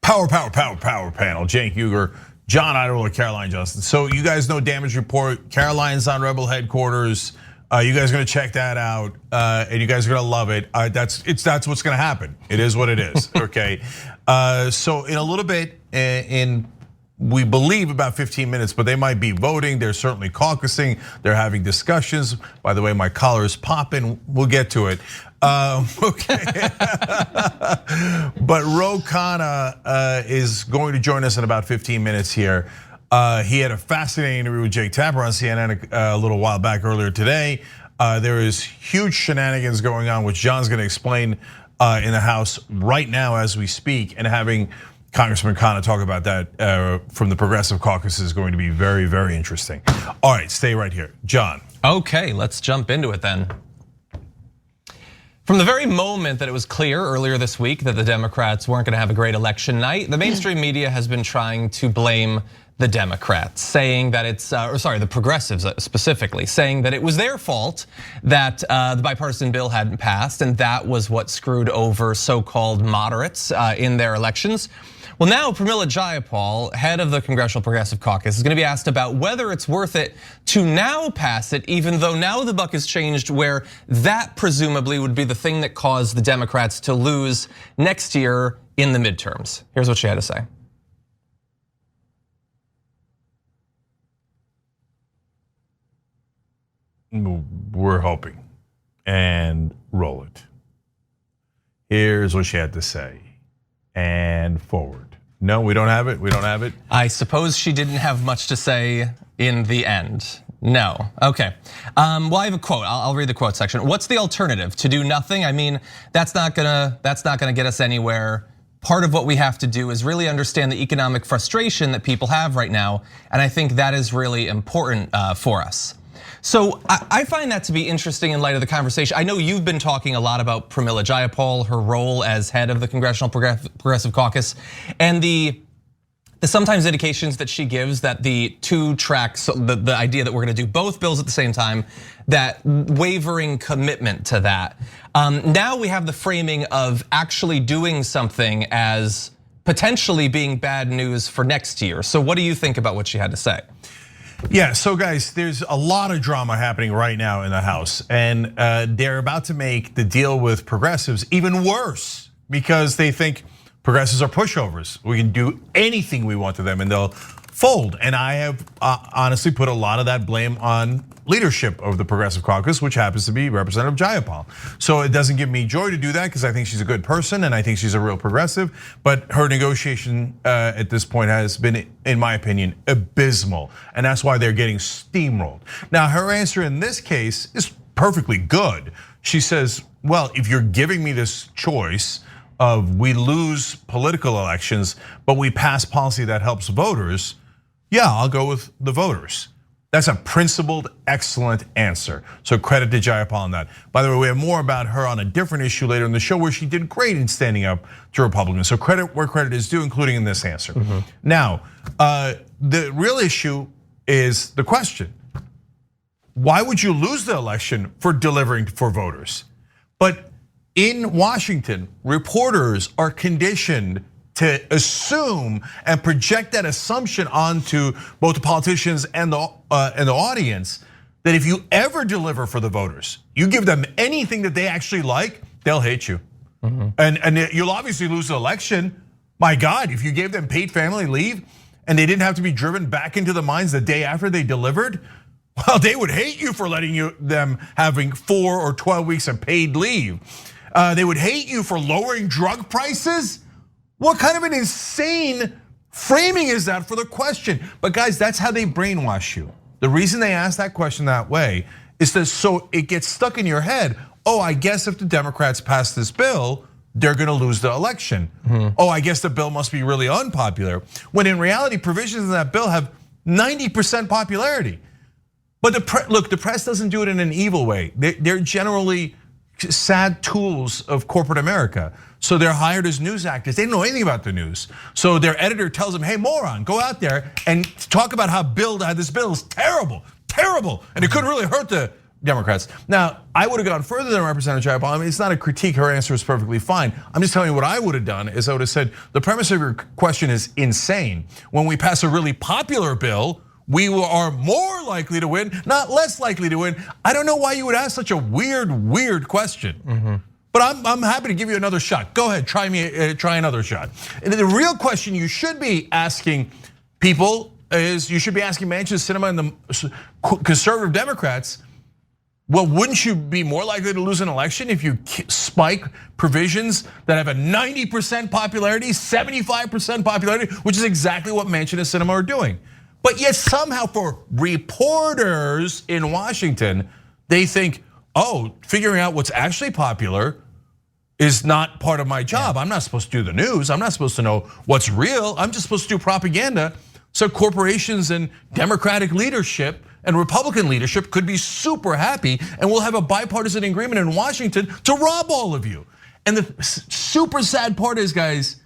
Power panel. Cenk, Uygur, John Idarola, Caroline Johnson. So you guys know damage report. Caroline's on Rebel headquarters. You guys are gonna check that out, and you guys are gonna love it. That's what's gonna happen. It is what it is. Okay. So in a little bit, we believe about 15 minutes, but they might be voting. They're certainly caucusing. They're having discussions. By the way, my collar is popping. We'll get to it. Okay. But Khanna is going to join us in about 15 minutes here. He had a fascinating interview with Jake Tapper on CNN a little while back earlier today. There is huge shenanigans going on, which John's going to explain in the House right now as we speak, and having Congressman Khanna talk about that from the Progressive Caucus is going to be very, very interesting. All right, stay right here. John. Okay, let's jump into it then. From the very moment that it was clear earlier this week that the Democrats weren't gonna have a great election night, the mainstream media has been trying to blame the Democrats, saying that it's, the progressives specifically, saying that it was their fault that the bipartisan bill hadn't passed, and that was what screwed over so-called moderates in their elections. Well, now Pramila Jayapal, head of the Congressional Progressive Caucus, is gonna be asked about whether it's worth it to now pass it, even though now the buck has changed, where that presumably would be the thing that caused the Democrats to lose next year in the midterms. Here's what she had to say. We're hoping, and roll it. Here's what she had to say, and forward. No, we don't have it, we don't have it. I suppose she didn't have much to say in the end. No, okay. Well, I have a quote, I'll read the quote section. What's the alternative? To do nothing? I mean, that's not gonna get us anywhere. Part of what we have to do is really understand the economic frustration that people have right now, and I think that is really important for us. So I find that to be interesting in light of the conversation. I know you've been talking a lot about Pramila Jayapal, her role as head of the Congressional Progressive Caucus, and the sometimes indications that she gives that the two tracks, the idea that we're gonna do both bills at the same time, that wavering commitment to that. Now we have the framing of actually doing something as potentially being bad news for next year. So what do you think about what she had to say? Yeah, so guys, there's a lot of drama happening right now in the House, and they're about to make the deal with progressives even worse because they think progressives are pushovers. We can do anything we want to them and they'll fold. And I have honestly put a lot of that blame on leadership of the Progressive Caucus, which happens to be Representative Jayapal. So it doesn't give me joy to do that because I think she's a good person and I think she's a real progressive, but her negotiation at this point has been, in my opinion, abysmal. And that's why they're getting steamrolled. Now, her answer in this case is perfectly good. She says, well, if you're giving me this choice of we lose political elections, but we pass policy that helps voters, yeah, I'll go with the voters. That's a principled, excellent answer. So credit to Jayapal on that. By the way, we have more about her on a different issue later in the show where she did great in standing up to Republicans. So credit where credit is due, including in this answer. Now, the real issue is the question. Why would you lose the election for delivering for voters? But in Washington, reporters are conditioned to assume and project that assumption onto both the politicians and the audience that if you ever deliver for the voters, you give them anything that they actually like, they'll hate you. And you'll obviously lose the election. My God, if you gave them paid family leave and they didn't have to be driven back into the mines the day after they delivered, well, they would hate you for letting them having 4 or 12 weeks of paid leave. They would hate you for lowering drug prices. What kind of an insane framing is that for the question? But guys, that's how they brainwash you. The reason they ask that question that way is that so it gets stuck in your head. Oh, I guess if the Democrats pass this bill, they're gonna lose the election. Oh, I guess the bill must be really unpopular. When in reality, provisions in that bill have 90% popularity. But look, the press doesn't do it in an evil way. They're generally sad tools of corporate America. So they're hired as news actors. They don't know anything about the news. So their editor tells them, hey, moron, go out there and talk about how this bill is terrible, terrible. And it could really hurt the Democrats. Now, I would have gone further than Representative Jayapal. I mean, it's not a critique. Her answer is perfectly fine. I'm just telling you what I would have done is I would have said, the premise of your question is insane. When we pass a really popular bill, we are more likely to win, not less likely to win. I don't know why you would ask such a weird question. But I'm happy to give you another shot. Go ahead, try another shot. And the real question you should be asking people is, you should be asking Manchin, Sinema, and the conservative Democrats, well, wouldn't you be more likely to lose an election if you spike provisions that have a 90% popularity, 75% popularity, which is exactly what Manchin and Sinema are doing. But yet somehow for reporters in Washington, they think, oh, figuring out what's actually popular is not part of my job. I'm not supposed to do the news. I'm not supposed to know what's real. I'm just supposed to do propaganda. So corporations and Democratic leadership and Republican leadership could be super happy, and we'll have a bipartisan agreement in Washington to rob all of you. And the super sad part is, guys,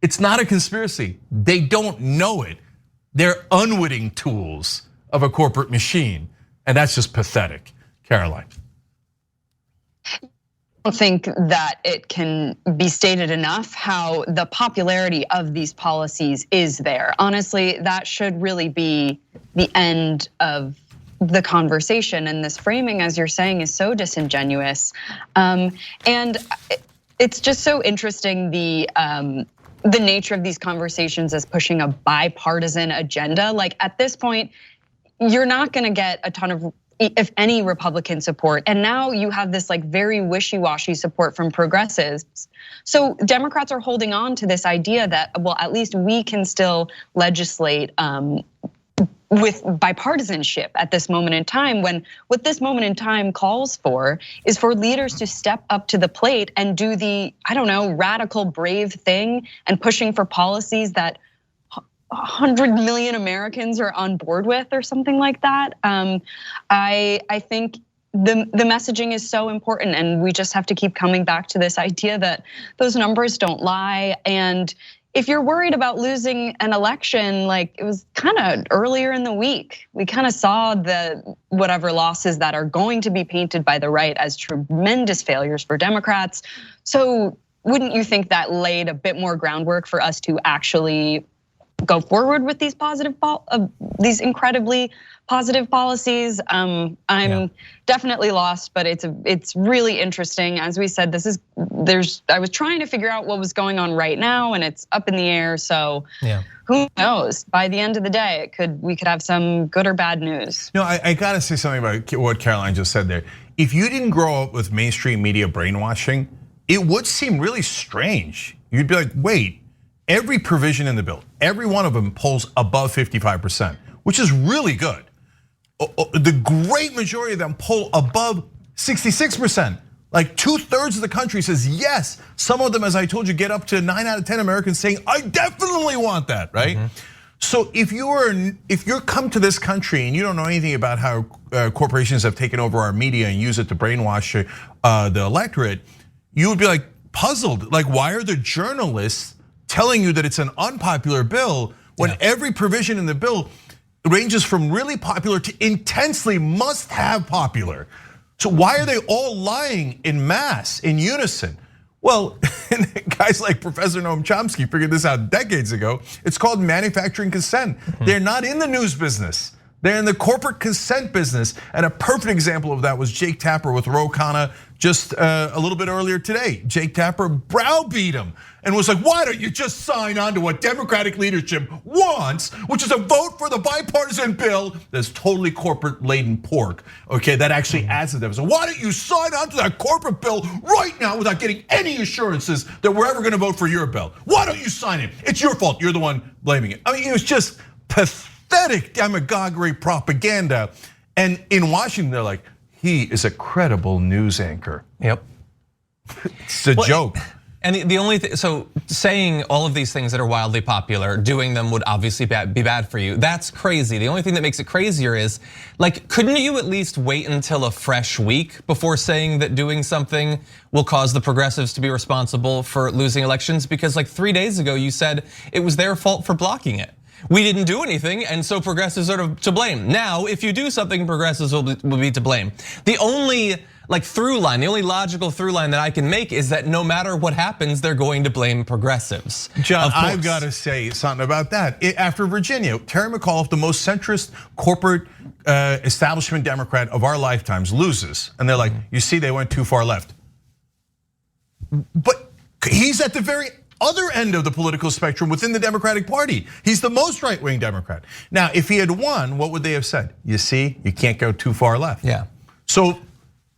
it's not a conspiracy. They don't know it. They're unwitting tools of a corporate machine, and that's just pathetic. Caroline. I don't think that it can be stated enough how the popularity of these policies is there. Honestly, that should really be the end of the conversation, and this framing, as you're saying, is so disingenuous. And it's just so interesting the nature of these conversations as pushing a bipartisan agenda. Like at this point, you're not gonna get a ton of, if any, Republican support. And now you have this like very wishy-washy support from progressives. So Democrats are holding on to this idea that, well, at least we can still legislate with bipartisanship at this moment in time, when what this moment in time calls for is for leaders to step up to the plate and do the, I don't know, radical, brave thing and pushing for policies that 100 million Americans are on board with or something like that. I think the messaging is so important, and we just have to keep coming back to this idea that those numbers don't lie. And if you're worried about losing an election, like it was kind of earlier in the week, we kind of saw the whatever losses that are going to be painted by the right as tremendous failures for Democrats. So wouldn't you think that laid a bit more groundwork for us to actually go forward with these these incredibly positive policies? I'm definitely lost, but it's really interesting. As we said, I was trying to figure out what was going on right now, and it's up in the air. So who knows? By the end of the day, we could have some good or bad news. No, I gotta say something about what Caroline just said there. If you didn't grow up with mainstream media brainwashing, it would seem really strange. You'd be like, wait. Every provision in the bill, every one of them polls above 55%, which is really good. The great majority of them poll above 66%. Like 2/3 of the country says yes. Some of them, as I told you, get up to 9 out of 10 Americans saying, I definitely want that, right? So if you're come to this country and you don't know anything about how corporations have taken over our media and use it to brainwash the electorate, you would be like puzzled. Like, why are the journalists telling you that it's an unpopular bill when every provision in the bill ranges from really popular to intensely must have popular? So why are they all lying in mass, in unison? Well, guys like Professor Noam Chomsky figured this out decades ago. It's called manufacturing consent. They're not in the news business. They're in the corporate consent business. And a perfect example of that was Jake Tapper with Khanna just a little bit earlier today. Jake Tapper browbeat him and was like, why don't you just sign on to what Democratic leadership wants, which is a vote for the bipartisan bill that's totally corporate laden pork, okay, that actually adds to them. So why don't you sign on to that corporate bill right now without getting any assurances that we're ever gonna vote for your bill? Why don't you sign it? It's your fault, you're the one blaming it. I mean, it was just pathetic demagoguery propaganda. And in Washington, they're like, he is a credible news anchor. Yep. It's a joke. And the only thing, so saying all of these things that are wildly popular, doing them would obviously be bad for you. That's crazy. The only thing that makes it crazier is, like, couldn't you at least wait until a fresh week before saying that doing something will cause the progressives to be responsible for losing elections? Because like 3 days ago, you said it was their fault for blocking it. we didn't do anything, and so progressives are to blame. Now, if you do something, progressives will be to blame. The only through line, the only logical through line that I can make is that no matter what happens, they're going to blame progressives. John, I've got to say something about that. After Virginia, Terry McAuliffe, the most centrist corporate establishment Democrat of our lifetimes, loses. And they're like, you see, they went too far left. But he's at the very other end of the political spectrum within the Democratic Party. He's the most right-wing Democrat. Now, if he had won, what would they have said? You see, you can't go too far left. Yeah. So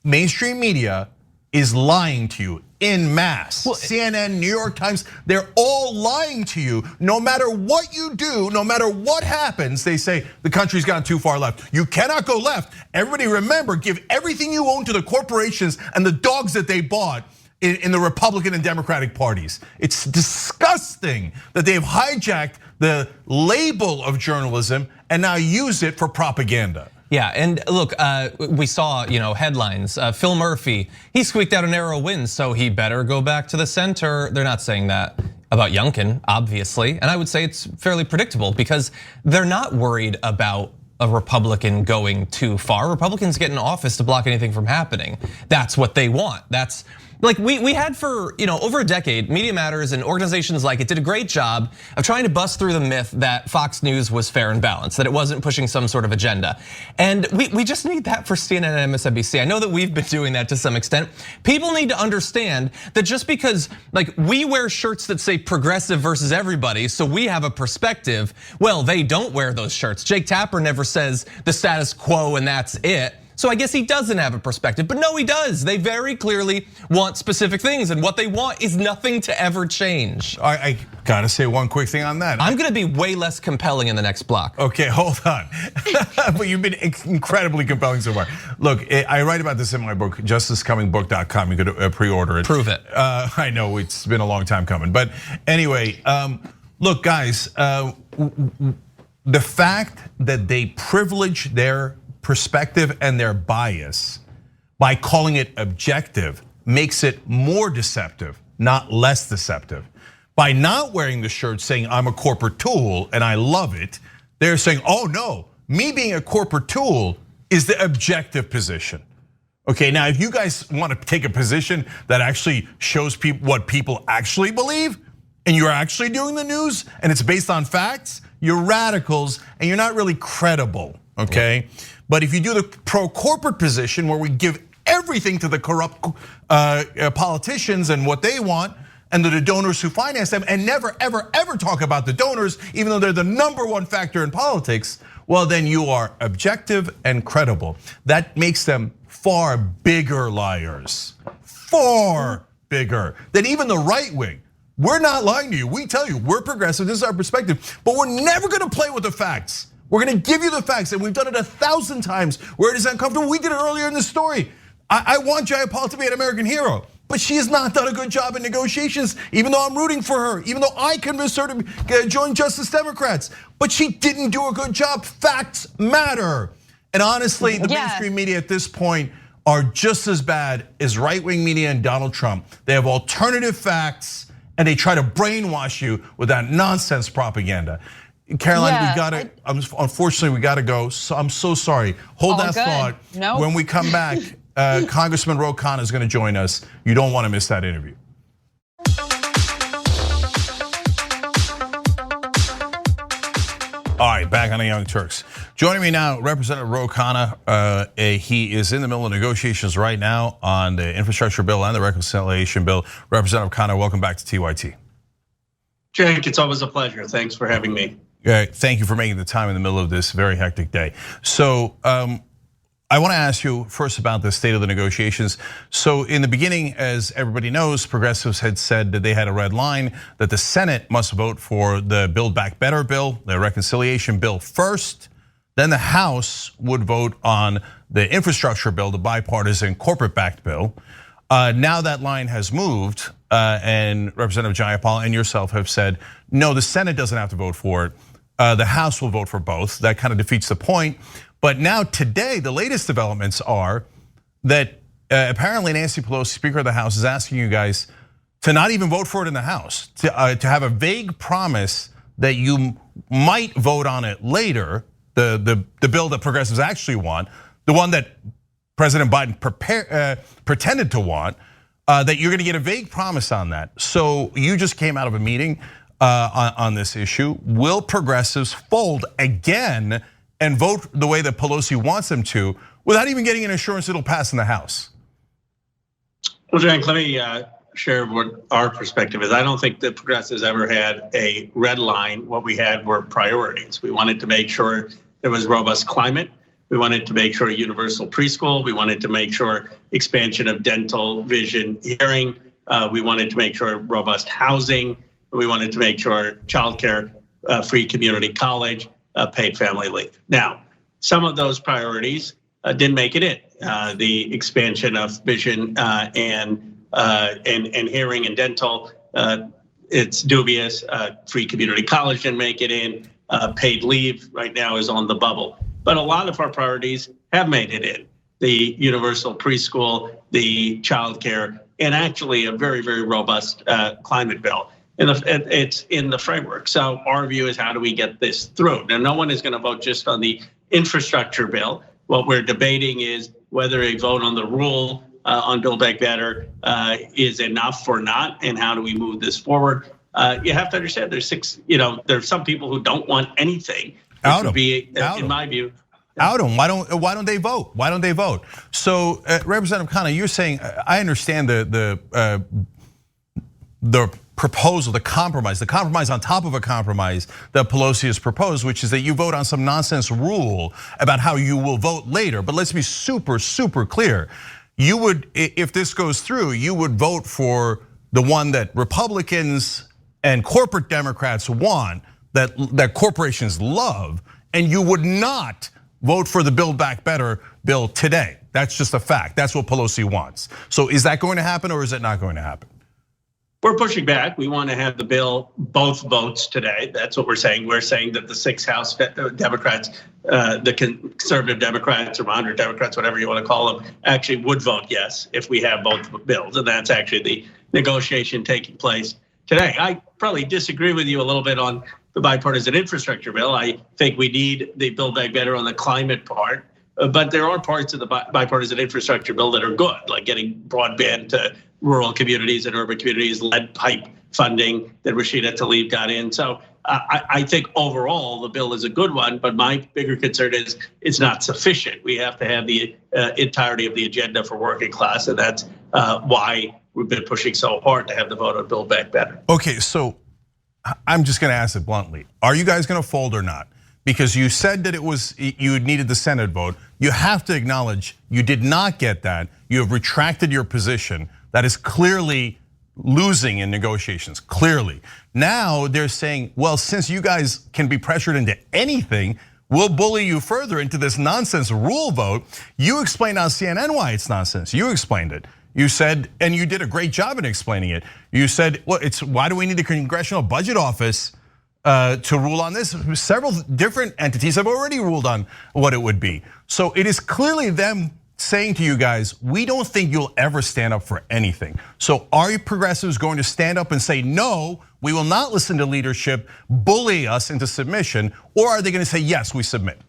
mainstream media is lying to you en masse. Well, CNN, New York Times, they're all lying to you. No matter what you do, no matter what happens, they say the country's gone too far left. You cannot go left. Everybody remember, give everything you own to the corporations and the dogs that they bought in the Republican and Democratic parties. It's disgusting that they've hijacked the label of journalism and now use it for propaganda. Yeah, and look, we saw headlines. Phil Murphy, he squeaked out a narrow win, so he better go back to the center. They're not saying that about Youngkin, obviously, and I would say it's fairly predictable because they're not worried about a Republican going too far. Republicans get in office to block anything from happening. That's what they want. That's we had for over a decade, Media Matters and organizations like it did a great job of trying to bust through the myth that Fox News was fair and balanced, that it wasn't pushing some sort of agenda. And we just need that for CNN and MSNBC. I know that we've been doing that to some extent. People need to understand that just because we wear shirts that say progressive versus everybody, so we have a perspective, well, they don't wear those shirts. Jake Tapper never says the status quo and that's it. So I guess he doesn't have a perspective, but no, he does. They very clearly want specific things, and what they want is nothing to ever change. I gotta say one quick thing on that. I'm gonna be way less compelling in the next block. Okay, hold on. But you've been incredibly compelling so far. Look, I write about this in my book, justicecomingbook.com. You could pre-order it. Prove it. I know it's been a long time coming, but anyway, look, guys, the fact that they privilege their perspective and their bias by calling it objective makes it more deceptive, not less deceptive. By not wearing the shirt saying I'm a corporate tool and I love it, they're saying, oh no, me being a corporate tool is the objective position. Okay, now if you guys want to take a position that actually shows people what people actually believe, and you're actually doing the news and it's based on facts, you're radicals and you're not really credible, okay? But if you do the pro-corporate position where we give everything to the corrupt politicians and what they want, and the donors who finance them, and never, ever, ever talk about the donors, even though they're the #1 factor in politics, well, then you are objective and credible. That makes them far bigger liars, far bigger than even the right wing. We're not lying to you. We tell you, we're progressive, this is our perspective, but we're never gonna play with the facts. We're gonna give you the facts, and we've done it 1,000 times where it is uncomfortable. We did it earlier in the story. I want Jayapal to be an American hero, but she has not done a good job in negotiations, even though I'm rooting for her, even though I convinced her to join Justice Democrats. But she didn't do a good job. Facts matter. And honestly, the mainstream media at this point are just as bad as right-wing media and Donald Trump. They have alternative facts, and they try to brainwash you with that nonsense propaganda. Caroline, unfortunately, we gotta go. So I'm so sorry. Hold that thought. No. When we come back, Congressman Khanna is gonna join us. You don't wanna miss that interview. All right, back on the Young Turks. Joining me now, Representative Khanna. He is in the middle of negotiations right now on the infrastructure bill and the reconciliation bill. Representative Khanna, welcome back to TYT. Cenk, it's always a pleasure. Thanks for having me. Thank you for making the time in the middle of this very hectic day. So I want to ask you first about the state of the negotiations. So in the beginning, as everybody knows, progressives had said that they had a red line, that the Senate must vote for the Build Back Better bill, the reconciliation bill first, then the House would vote on the infrastructure bill, the bipartisan corporate-backed bill. Now that line has moved, and Representative Jayapal and yourself have said, no, the Senate doesn't have to vote for it. The House will vote for both. That kind of defeats the point. But now today, the latest developments are that apparently Nancy Pelosi, Speaker of the House, is asking you guys to not even vote for it in the House, to have a vague promise that you might vote on it later, the bill that progressives actually want, the one that President Biden pretended to want, that you're gonna get a vague promise on that. So you just came out of a meeting on this issue. Will progressives fold again and vote the way that Pelosi wants them to without even getting an assurance it'll pass in the House? Well, Cenk, let me share what our perspective is. I don't think the progressives ever had a red line. What we had were priorities. We wanted to make sure there was robust climate. We wanted to make sure universal preschool. We wanted to make sure expansion of dental, vision, hearing. We wanted to make sure robust housing. We wanted to make sure childcare, free community college, paid family leave. Now, some of those priorities didn't make it in. The expansion of vision and hearing and dental, it's dubious. Free community college didn't make it in. Paid leave right now is on the bubble. But a lot of our priorities have made it in. The universal preschool, the childcare, and actually a very, very robust climate bill. And it's in the framework. So our view is, how do we get this through? Now, no one is going to vote just on the infrastructure bill. What we're debating is whether a vote on the rule on Build Back Better is enough or not, and how do we move this forward? You have to understand, there's some people who don't want anything. Out of in my view. Out them. Why don't they vote? Why don't they vote? So, Representative Khanna, you're saying, I understand the proposal, the compromise on top of a compromise that Pelosi has proposed, which is that you vote on some nonsense rule about how you will vote later. But let's be super, super clear. You would, if this goes through, you would vote for the one that Republicans and corporate Democrats want, that corporations love, and you would not vote for the Build Back Better bill today. That's just a fact. That's what Pelosi wants. So is that going to happen, or is it not going to happen? We're pushing back. We want to have the bill both votes today. That's what we're saying. We're saying that the 6 House Democrats, the conservative Democrats or moderate Democrats, whatever you want to call them, actually would vote yes if we have both bills. And that's actually the negotiation taking place today. I probably disagree with you a little bit on the bipartisan infrastructure bill. I think we need the Build Back Better on the climate part. But there are parts of the bipartisan infrastructure bill that are good, like getting broadband to rural communities and urban communities, lead pipe funding that Rashida Tlaib got in. So I think overall the bill is a good one, but my bigger concern is it's not sufficient. We have to have the entirety of the agenda for working class, and that's why we've been pushing so hard to have the vote on Build Back Better. Okay, so I'm just gonna ask it bluntly. Are you guys gonna fold or not? Because you said that you needed the Senate vote. You have to acknowledge you did not get that. You have retracted your position. That is clearly losing in negotiations, clearly. Now they're saying, well, since you guys can be pressured into anything, we'll bully you further into this nonsense rule vote. You explained on CNN why it's nonsense. You explained it. You said, and you did a great job in explaining it. You said, well, why do we need the Congressional Budget Office to rule on this? Several different entities have already ruled on what it would be. So it is clearly them saying to you guys, we don't think you'll ever stand up for anything. So are you progressives going to stand up and say, no, we will not listen to leadership, bully us into submission, or are they going to say, yes, we submit?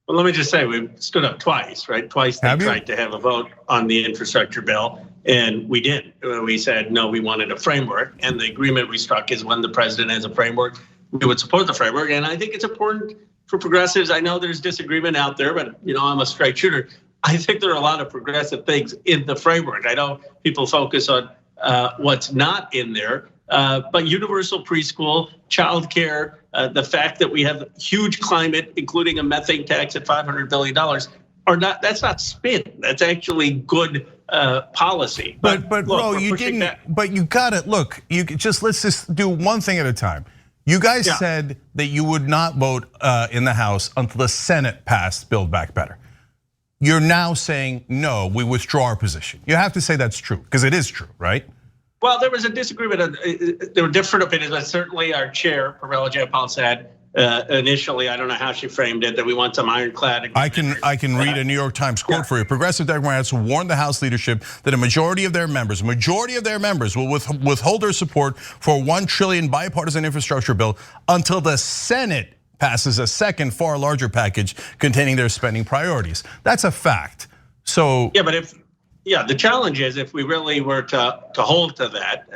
Well, let me just say, we've stood up twice, right? Twice they tried to have a vote on the infrastructure bill, and we didn't. We said, no, we wanted a framework, and the agreement we struck is when the president has a framework, we would support the framework. And I think it's important for progressives. I know there's disagreement out there, but I'm a straight shooter. I think there are a lot of progressive things in the framework. I know people focus on what's not in there, but universal preschool, childcare, the fact that we have huge climate, including a methane tax at $500 billion, that's not spin. That's actually good policy. But look, bro, you didn't. But you got it. Look, let's just do one thing at a time. You guys said that you would not vote in the House until the Senate passed Build Back Better. You're now saying, no, we withdraw our position. You have to say that's true, because it is true, right? Well, there was a disagreement. There were different opinions, but certainly our chair, Jayapal, said initially, I don't know how she framed it, that we want some ironclad. I can read a New York Times quote for you. Progressive Democrats warned the House leadership that a majority of their members will withhold their support for a $1 trillion bipartisan infrastructure bill until the Senate passes a second, far larger package containing their spending priorities. That's a fact. So yeah, but the challenge is if we really were to hold to that,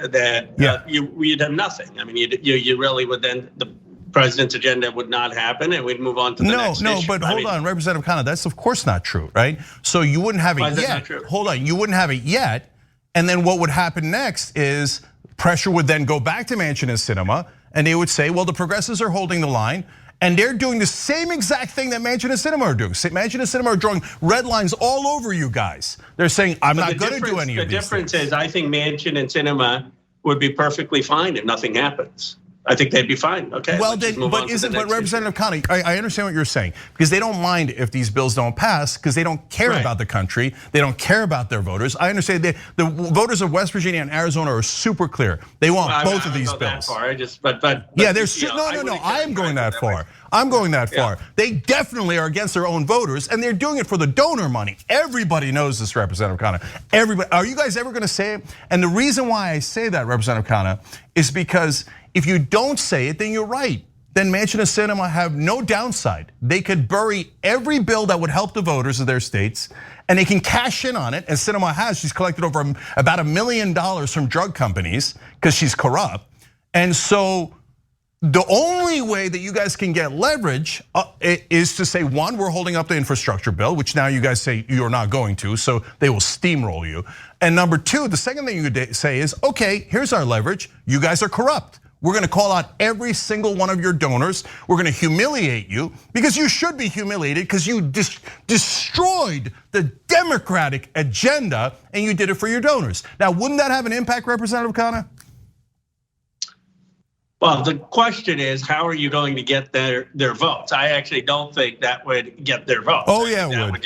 we'd have nothing. I mean, you really would then the president's agenda would not happen, and we'd move on to the next issue. But hold on, Representative Khanna, that's of course not true, right? So you wouldn't have it yet. Hold on, you wouldn't have it yet, and then what would happen next is pressure would then go back to Manchin and Sinema, and they would say, well, the progressives are holding the line. And they're doing the same exact thing that Manchin and Sinema are doing. Manchin and Sinema are drawing red lines all over you guys. They're saying, I'm not going to do any of these things. The difference is, I think Manchin and Sinema would be perfectly fine if nothing happens. I think they'd be fine. Okay. Well, but Representative Khanna, I understand what you're saying, because they don't mind if these bills don't pass because they don't care about the country. They don't care about their voters. I understand the voters of West Virginia and Arizona are super clear. They want both of these bills. Yeah, there's no. I am going that far. I'm going that far. They definitely are against their own voters, and they're doing it for the donor money. Everybody knows this, Representative Khanna. Everybody. Are you guys ever going to say it? And the reason why I say that, Representative Khanna, is because if you don't say it, then you're right. Then Manchin and Sinema have no downside. They could bury every bill that would help the voters of their states, and they can cash in on it. And Sinema has, she's collected over about $1 million from drug companies because she's corrupt. And so the only way that you guys can get leverage is to say, one, we're holding up the infrastructure bill, which now you guys say you're not going to, so they will steamroll you. And number two, the second thing you could say is, okay, here's our leverage. You guys are corrupt. We're going to call out every single one of your donors. We're going to humiliate you because you should be humiliated because you destroyed the Democratic agenda and you did it for your donors. Now, wouldn't that have an impact, Representative Khanna? Well, the question is, how are you going to get their votes? I actually don't think that would get their votes. Oh yeah, it would.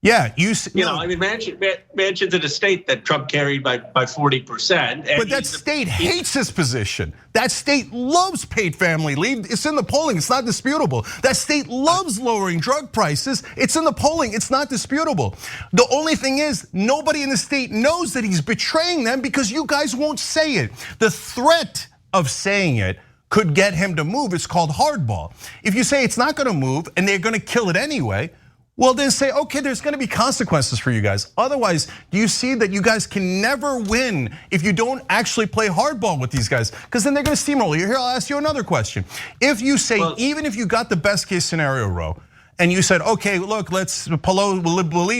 Yeah, you know, I mean, Manchin's in a state that Trump carried by 40%. But that state hates his position. That state loves paid family leave. It's in the polling, it's not disputable. That state loves lowering drug prices. It's in the polling, it's not disputable. The only thing is, nobody in the state knows that he's betraying them because you guys won't say it. The threat of saying it could get him to move. It's called hardball. If you say it's not gonna move and they're gonna kill it anyway, well, then say, okay, there's gonna be consequences for you guys. Otherwise, do you see that you guys can never win if you don't actually play hardball with these guys? Because then they're gonna steamroll you. Here, I'll ask you another question. If you say, even if you got the best case scenario, Ro, and you said, okay, look, we'll leave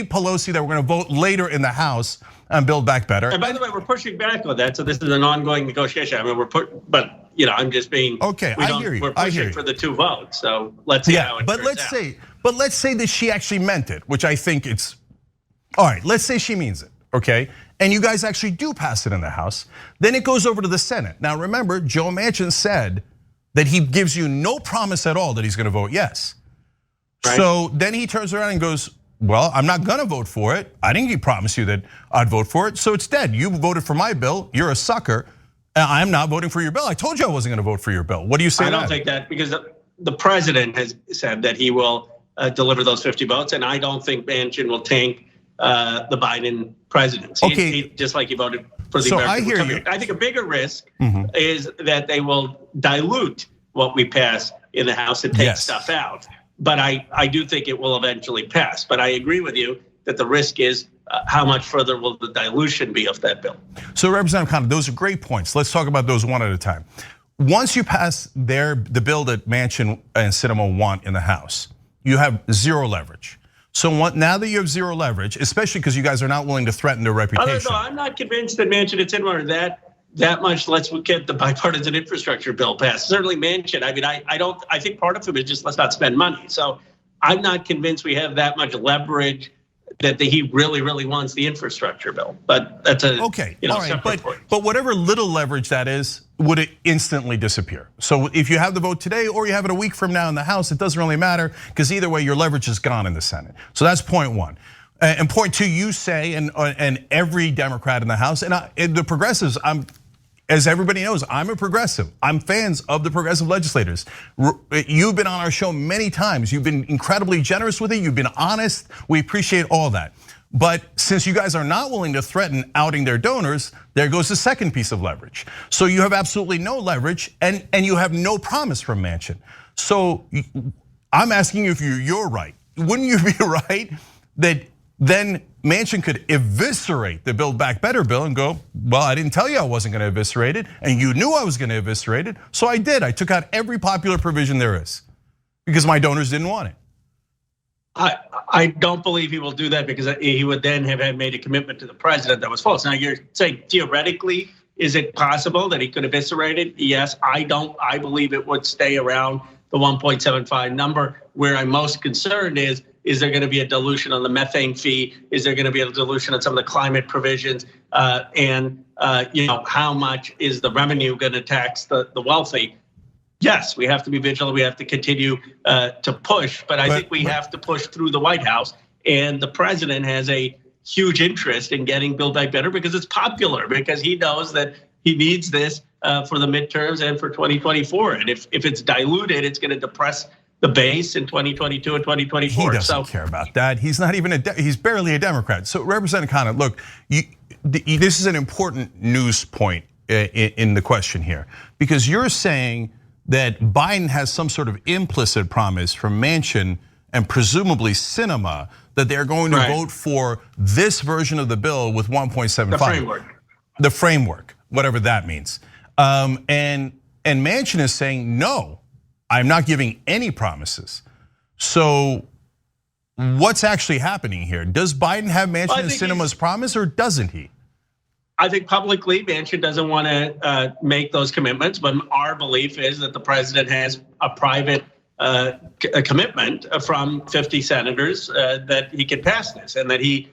Pelosi that we're gonna vote later in the House and Build Back Better. And by the way, we're pushing back on that, so this is an ongoing negotiation. I mean, but you know, I'm just being okay. I hear you. We're pushing for the 2 votes, so let's see how it turns out. But let's say that she actually meant it, which I think it's all right. Let's say she means it, okay? And you guys actually do pass it in the House. Then it goes over to the Senate. Now remember, Joe Manchin said that he gives you no promise at all that he's going to vote yes. Right. So then he turns around and goes, well, I'm not gonna vote for it. I didn't promise you that I'd vote for it, so it's dead. You voted for my bill, you're a sucker. I'm not voting for your bill. I told you I wasn't gonna vote for your bill. What do you say to that? I don't think that, because the president has said that he will deliver those 50 votes, and I don't think Manchin will tank the Biden presidency. Okay. Just like he voted for the American Republic. I think a bigger risk is that they will dilute what we pass in the House and take stuff out. But I do think it will eventually pass. But I agree with you that the risk is how much further will the dilution be of that bill? So Representative Khanna, those are great points. Let's talk about those one at a time. Once you pass the bill that Manchin and Sinema want in the House, you have zero leverage. So now that you have zero leverage, especially because you guys are not willing to threaten their reputation. I'm not convinced that Manchin and Sinema are that much. Let's get the bipartisan infrastructure bill passed. Certainly Manchin. I mean, I think part of it is just let's not spend money. So I'm not convinced we have that much leverage that he really wants the infrastructure bill. But that's a okay. All right, but whatever little leverage that is, would it instantly disappear? So if you have the vote today or you have it a week from now in the House, it doesn't really matter because either way your leverage is gone in the Senate. So that's point one. And point two, you say, and every Democrat in the House and the progressives, As everybody knows, I'm a progressive. I'm fans of the progressive legislators. You've been on our show many times. You've been incredibly generous with it. You've been honest. We appreciate all that. But since you guys are not willing to threaten outing their donors, there goes the second piece of leverage. So you have absolutely no leverage and you have no promise from Manchin. So I'm asking you if you're right. Wouldn't you be right that then Manchin could eviscerate the Build Back Better bill and go, well, I didn't tell you I wasn't gonna eviscerate it, and you knew I was gonna eviscerate it, so I did. I took out every popular provision there is because my donors didn't want it. I don't believe he will do that because he would then have made a commitment to the president that was false. Now you're saying theoretically, is it possible that he could eviscerate it? Yes, I don't. I believe it would stay around the 1.75 number. Where I'm most concerned is there going to be a dilution on the methane fee? Is there going to be a dilution on some of the climate provisions? And how much is the revenue going to tax the wealthy? Yes, we have to be vigilant. We have to continue to push, but I think we have to push through the White House. And the president has a huge interest in getting Build Back Better because it's popular, because he knows that he needs this for the midterms and for 2024. And if it's diluted, it's going to depress the base in 2022 and 2024. He doesn't care about that. He's not even he's barely a Democrat. So Representative Khanna, look, this is an important news point in the question here, because you're saying that Biden has some sort of implicit promise from Manchin and presumably Sinema that they're going to vote for this version of the bill with 1.75. The framework. The framework, whatever that means. And Manchin is saying, no, I'm not giving any promises. So what's actually happening here? Does Biden have Manchin and Sinema's promise, or doesn't he? I think publicly Manchin doesn't want to make those commitments, but our belief is that the president has a private commitment from 50 senators that he can pass this, and that he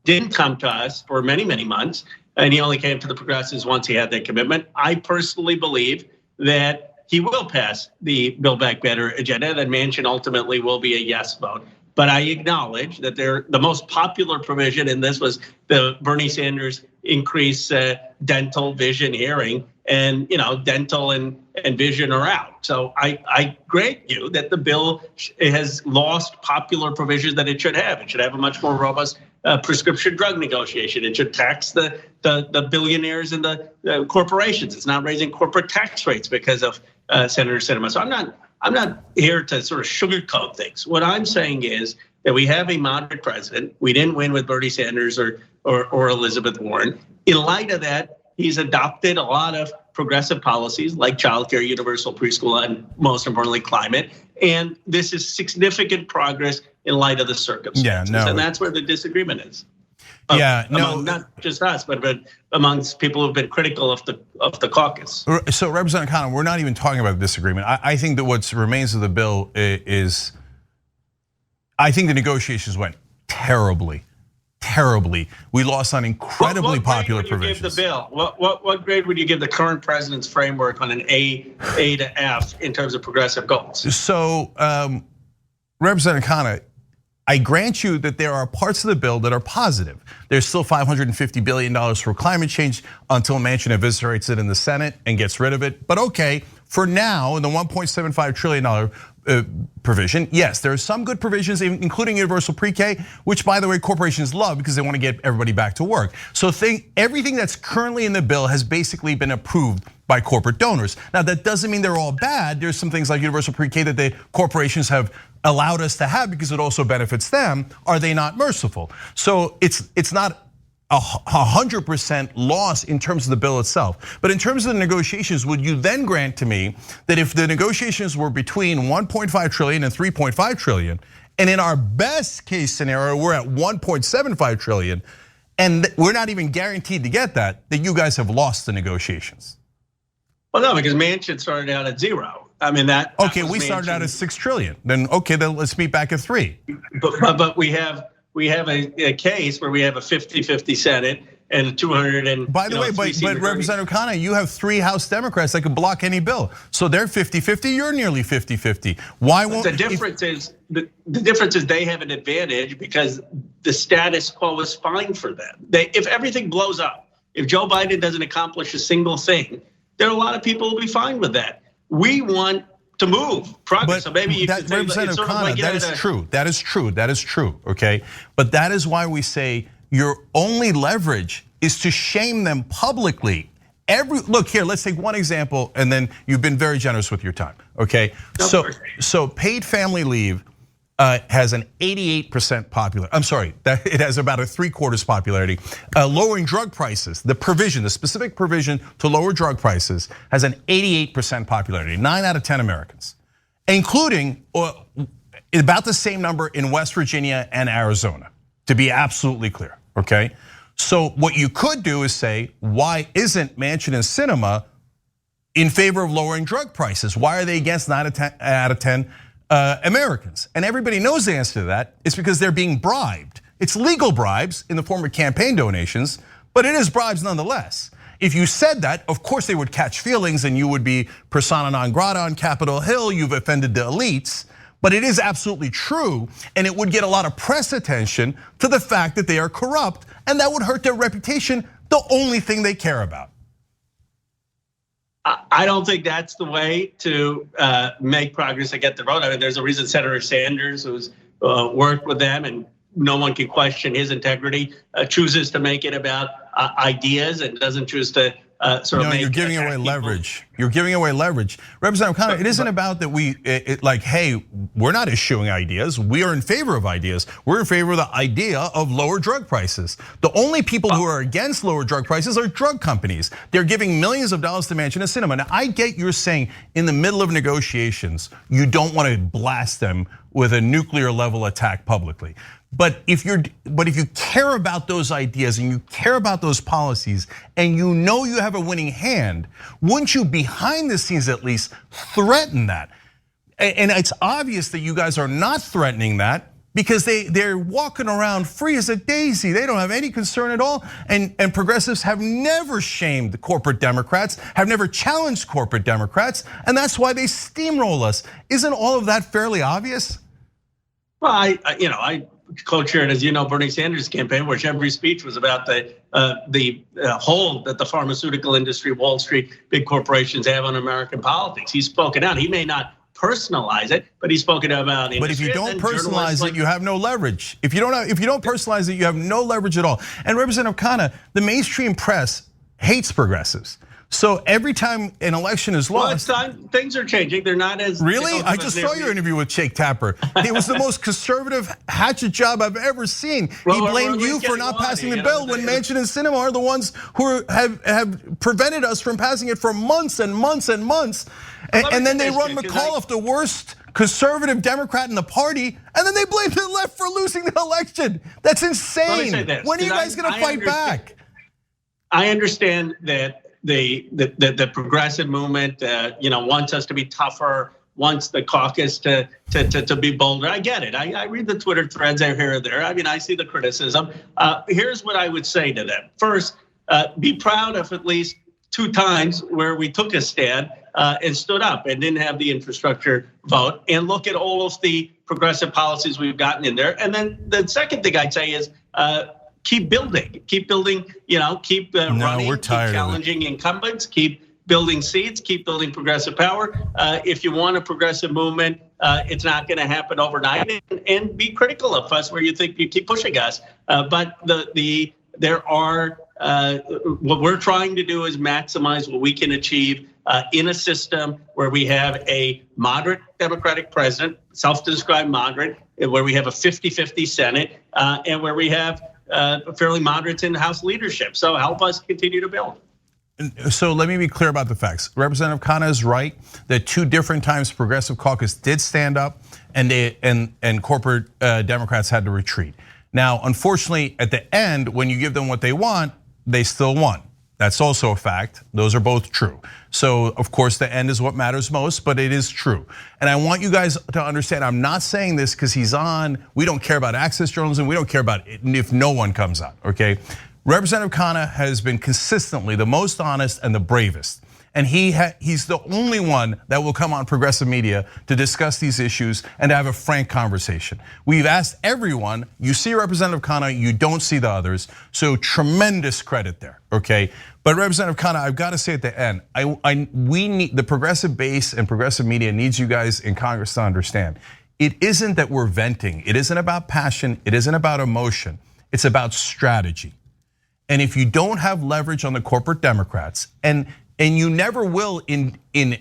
didn't come to us for many, many months, and he only came to the progressives once he had that commitment. I personally believe that he will pass the Build Back Better agenda, that Manchin ultimately will be a yes vote. But I acknowledge that the most popular provision in this was the Bernie Sanders increase dental, vision, hearing, and dental and vision are out. So I grant you that the bill has lost popular provisions that it should have. It should have a much more robust prescription drug negotiation. It should tax the billionaires and the corporations. It's not raising corporate tax rates because of Senator Sinema. So I'm not here to sort of sugarcoat things. What I'm saying is that we have a moderate president. We didn't win with Bernie Sanders or Elizabeth Warren. In light of that, he's adopted a lot of progressive policies like childcare, universal preschool, and most importantly, climate. And this is significant progress in light of the circumstances. And that's where the disagreement is. Among not just us, but amongst people who've been critical of the caucus. So Representative Khanna, we're not even talking about disagreement. I think that what remains of the bill is, I think the negotiations went terribly. We lost on incredibly popular provisions. What grade would you give the bill? What grade would you give the current president's framework on an A to F in terms of progressive goals? So Representative Khanna, I grant you that there are parts of the bill that are positive. There's still $550 billion for climate change until Manchin eviscerates it in the Senate and gets rid of it. But okay, for now, in the $1.75 trillion provision, yes, there are some good provisions, including universal pre-K, which by the way, corporations love because they want to get everybody back to work. So everything that's currently in the bill has basically been approved by corporate donors. Now that doesn't mean they're all bad. There's some things like universal pre-K that the corporations have allowed us to have because it also benefits them. Are they not merciful? So it's not 100% loss in terms of the bill itself. But in terms of the negotiations, would you then grant to me that if the negotiations were between 1.5 trillion and 3.5 trillion, and in our best case scenario, we're at 1.75 trillion, and we're not even guaranteed to get that you guys have lost the negotiations? Well, no, because Manchin started out at 0. I mean that. Okay, we started out at 6 trillion. Then okay, then let's meet back at 3. But we have a case where we have a 50-50 Senate and 200 and. By the way, but Representative Khanna, you have 3 House Democrats that could block any bill. So they're 50-50. You're nearly 50-50. Why won't the difference is the difference is they have an advantage because the status quo is fine for them. If everything blows up, If Joe Biden doesn't accomplish a single thing, there are a lot of people who will be fine with that. We want to move progress. So maybe you could say it's sort of like that is true. That is true. That is true. Okay, but that is why we say your only leverage is to shame them publicly. Look here, let's take one example, and then you've been very generous with your time. Okay, so paid family leave has an 88% popular. I'm sorry, it has about a 3/4 popularity. Lowering drug prices, the specific provision to lower drug prices has an 88% popularity. 9 out of 10 Americans, including about the same number in West Virginia and Arizona, to be absolutely clear. Okay, so what you could do is say, why isn't Manchin and Sinema in favor of lowering drug prices? Why are they against 9 out of 10 Americans? And everybody knows the answer to that. It's because they're being bribed. It's legal bribes in the form of campaign donations, but it is bribes nonetheless. If you said that, of course they would catch feelings and you would be persona non grata on Capitol Hill. You've offended the elites. But it is absolutely true, and it would get a lot of press attention to the fact that they are corrupt, and that would hurt their reputation, the only thing they care about. I don't think that's the way to make progress and get the vote. I mean, there's a reason Senator Sanders, who's worked with them, and no one can question his integrity, chooses to make it about ideas and doesn't choose to sort of make. You're giving away leverage. You're giving away leverage. Representative Khanna, it isn't about that hey, we're not issuing ideas. We are in favor of ideas. We're in favor of the idea of lower drug prices. The only people who are against lower drug prices are drug companies. They're giving millions of dollars to Manchin and Sinema. Now, I get you're saying in the middle of negotiations, you don't want to blast them with a nuclear level attack publicly. But if you care about those ideas and you care about those policies and you know you have a winning hand, wouldn't you behind the scenes at least threaten that? And it's obvious that you guys are not threatening that because they're walking around free as a daisy. They don't have any concern at all. And progressives have never shamed corporate Democrats, have never challenged corporate Democrats, and that's why they steamroll us. Isn't all of that fairly obvious? Well, I co-chaired, as you know, Bernie Sanders' campaign, which every speech was about the hold that the pharmaceutical industry, Wall Street, big corporations have on American politics. He's spoken out. He may not personalize it, but he's spoken about industry. But if you don't personalize it, you have no leverage. If you don't personalize it, you have no leverage at all. And Representative Khanna, the mainstream press hates progressives. So every time an election is lost, things are changing. They're not as really. I just saw your interview with Jake Tapper. It was the most conservative hatchet job I've ever seen. He blamed you for not passing the bill when Manchin and Sinema are the ones who have prevented us from passing it for months and months and months. And then they run McAuliffe, the worst conservative Democrat in the party, and then they blame the left for losing the election. That's insane. When are you guys going to fight back? I understand that. The progressive movement, wants us to be tougher, wants the caucus to be bolder. I get it. I read the Twitter threads here or there. I mean, I see the criticism. Here's what I would say to them. First, be proud of at least 2 times where we took a stand and stood up and didn't have the infrastructure vote, and look at all of the progressive policies we've gotten in there. And then the second thing I'd say is, keep building, keep running, keep challenging incumbents, keep building seats, keep building progressive power. If you want a progressive movement, it's not going to happen overnight. And be critical of us where you think you keep pushing us. But there are what we're trying to do is maximize what we can achieve in a system where we have a moderate Democratic president, self-described moderate, where we have a 50-50 Senate, and where we have fairly moderates in House leadership. So help us continue to build. So let me be clear about the facts. Representative Khanna is right that 2 different times Progressive Caucus did stand up, and corporate Democrats had to retreat. Now, unfortunately, at the end, when you give them what they want, they still won. That's also a fact. Those are both true. So of course the end is what matters most, but it is true. And I want you guys to understand, I'm not saying this because he's on. We don't care about access journalism. We don't care about it if no one comes out, okay? Representative Khanna has been consistently the most honest and the bravest. And he's the only one that will come on progressive media to discuss these issues and to have a frank conversation. We've asked everyone, you see Representative Khanna, you don't see the others, so tremendous credit there, okay? But Representative Khanna, I've got to say at the end, we need, the progressive base and progressive media needs you guys in Congress to understand. It isn't that we're venting, it isn't about passion, it isn't about emotion, it's about strategy. And if you don't have leverage on the corporate Democrats, and you never will in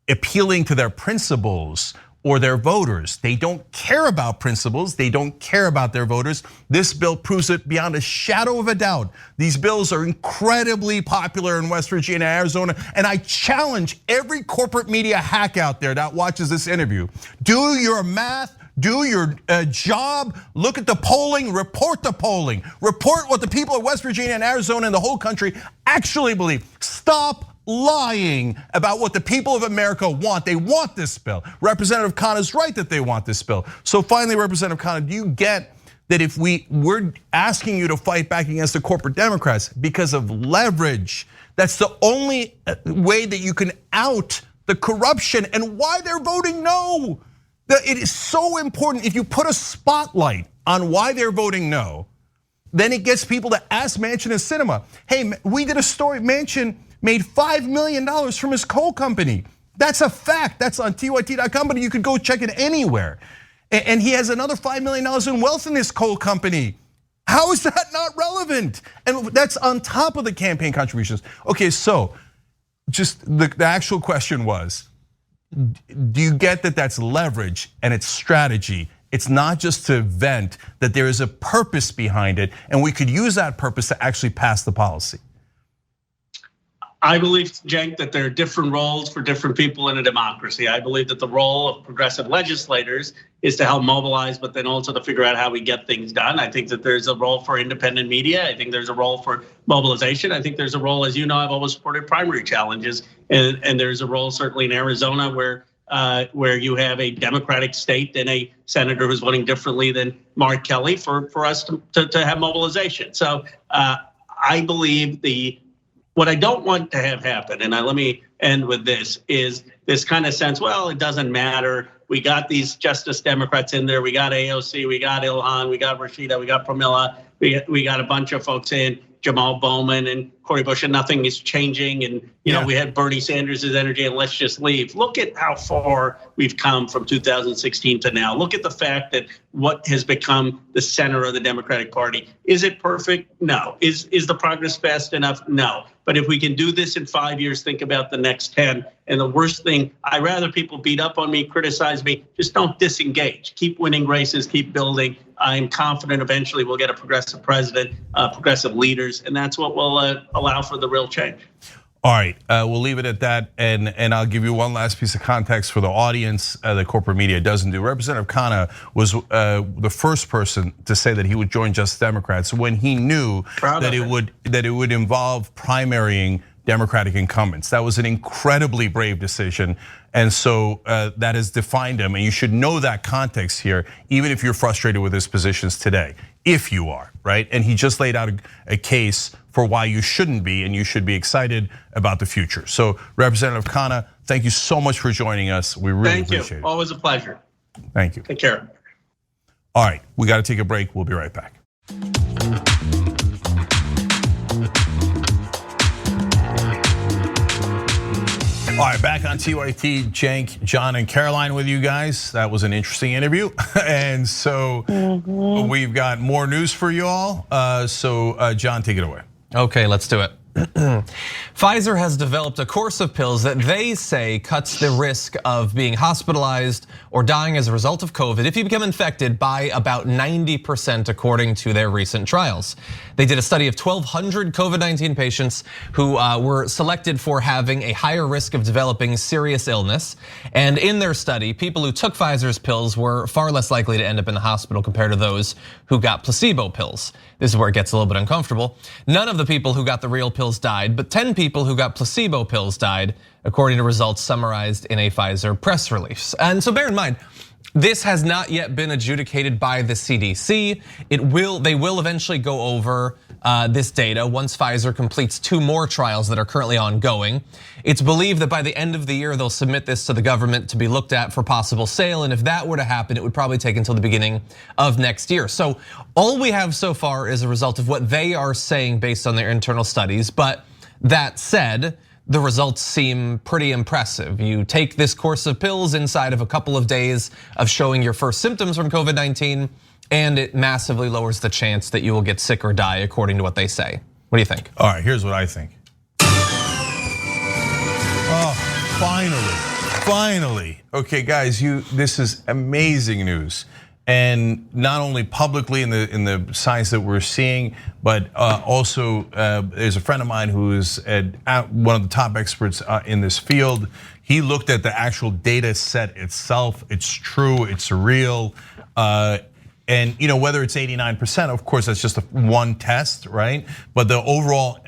appealing to their principles or their voters. They don't care about principles, they don't care about their voters. This bill proves it beyond a shadow of a doubt. These bills are incredibly popular in West Virginia, Arizona, and I challenge every corporate media hack out there that watches this interview. Do your math, do your job, look at the polling, report the polling. Report what the people of West Virginia and Arizona and the whole country actually believe. Stop lying about what the people of America want. They want this bill. Representative Khanna is right that they want this bill. So finally, Representative Khanna, do you get that if we're asking you to fight back against the corporate Democrats because of leverage, that's the only way that you can out the corruption and why they're voting no? It is so important. If you put a spotlight on why they're voting no, then it gets people to ask Manchin and Sinema, hey, we did a story, Manchin made $5 million from his coal company. That's a fact, that's on TYT.com, but you could go check it anywhere. And he has another $5 million in wealth in his coal company. How is that not relevant? And that's on top of the campaign contributions. Okay, so just the actual question was, do you get that that's leverage and it's strategy? It's not just to vent, that there is a purpose behind it, and we could use that purpose to actually pass the policy. I believe, Cenk, that there are different roles for different people in a democracy. I believe that the role of progressive legislators is to help mobilize, but then also to figure out how we get things done. I think that there's a role for independent media. I think there's a role for mobilization. I think there's a role, as you know, I've always supported primary challenges, and there's a role certainly in Arizona where you have a Democratic state and a senator who's voting differently than Mark Kelly for us to have mobilization. So I believe what I don't want to have happen, and let me end with this, is this kind of sense, well, it doesn't matter. We got these Justice Democrats in there. We got AOC, we got Ilhan, we got Rashida, we got Pramila. We got a bunch of folks in, Jamal Bowman and Cori Bush, and nothing is changing. And we had Bernie Sanders' energy, and let's just leave. Look at how far we've come from 2016 to now. Look at the fact that what has become the center of the Democratic Party. Is it perfect? No. Is the progress fast enough? No. But if we can do this in 5 years, think about the next 10. And the worst thing, I'd rather people beat up on me, criticize me, just don't disengage. Keep winning races, keep building. I'm confident eventually we'll get a progressive president, progressive leaders, and that's what will allow for the real change. All right, we'll leave it at that, and I'll give you one last piece of context for the audience that corporate media doesn't do. Representative Khanna was the first person to say that he would join Justice Democrats when he knew that it would involve primarying Democratic incumbents. That was an incredibly brave decision, and so that has defined him. And you should know that context here, even if you're frustrated with his positions today, if you are, right? And he just laid out a case for why you shouldn't be, and you should be excited about the future. So, Representative Khanna, thank you so much for joining us. We really appreciate it. Always a pleasure. Thank you. Take care. All right, we got to take a break. We'll be right back. All right, back on TYT, Cenk, John, and Caroline with you guys. That was an interesting interview. And so we've got more news for you all. So John, take it away. Okay, let's do it. Pfizer has developed a course of pills that they say cuts the risk of being hospitalized or dying as a result of COVID if you become infected by about 90%, according to their recent trials. They did a study of 1,200 COVID-19 patients who were selected for having a higher risk of developing serious illness. And in their study, people who took Pfizer's pills were far less likely to end up in the hospital compared to those who got placebo pills. This is where it gets a little bit uncomfortable. None of the people who got the real pills died, but 10 people who got placebo pills died, according to results summarized in a Pfizer press release. And so bear in mind, This has not yet been adjudicated by the CDC. They will eventually go over this data once Pfizer completes 2 more trials that are currently ongoing. It's believed that by the end of the year, they'll submit this to the government to be looked at for possible sale. And if that were to happen, it would probably take until the beginning of next year. So all we have so far is a result of what they are saying based on their internal studies. But that said, the results seem pretty impressive. You take this course of pills inside of a couple of days of showing your first symptoms from COVID-19, and it massively lowers the chance that you will get sick or die, according to what they say. What do you think? All right, here's what I think. Oh, finally. Okay, guys, this is amazing news. And not only publicly in the science that we're seeing, but also there's a friend of mine who is one of the top experts in this field. He looked at the actual data set itself. It's true, it's real. And whether it's 89%, of course, that's just one test, right? But the overall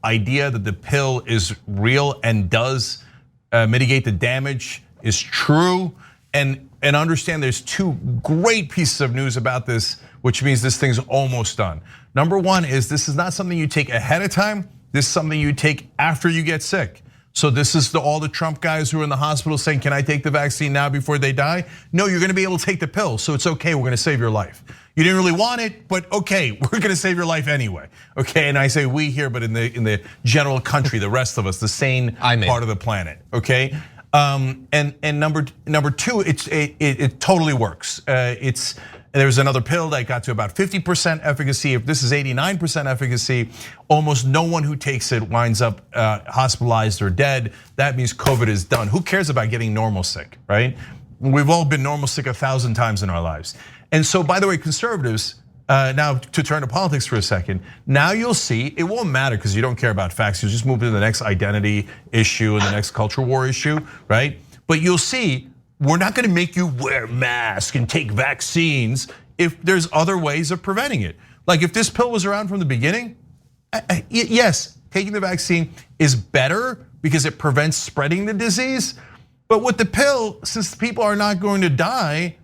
idea that the pill is real and does mitigate the damage is true. And understand there's 2 great pieces of news about this, which means this thing's almost done. Number 1 is this is not something you take ahead of time. This is something you take after you get sick. So this is all the Trump guys who are in the hospital saying, can I take the vaccine now before they die? No, you're gonna be able to take the pill, so it's okay, we're gonna save your life. You didn't really want it, but okay, we're gonna save your life anyway. Okay, and I say we here, but in the general country, the rest of us, the sane part of the planet, okay? And number 2, it totally works. There's another pill that got to about 50% efficacy. If this is 89% efficacy, almost no one who takes it winds up hospitalized or dead. That means COVID is done. Who cares about getting normal sick, right? We've all been normal sick 1,000 times in our lives. And so, by the way, conservatives, now to turn to politics for a second, now you'll see, it won't matter because you don't care about facts, you just move to the next identity issue and the next culture war issue, right? But you'll see, we're not gonna make you wear masks and take vaccines if there's other ways of preventing it. Like if this pill was around from the beginning, yes, taking the vaccine is better because it prevents spreading the disease. But with the pill, since people are not going to die,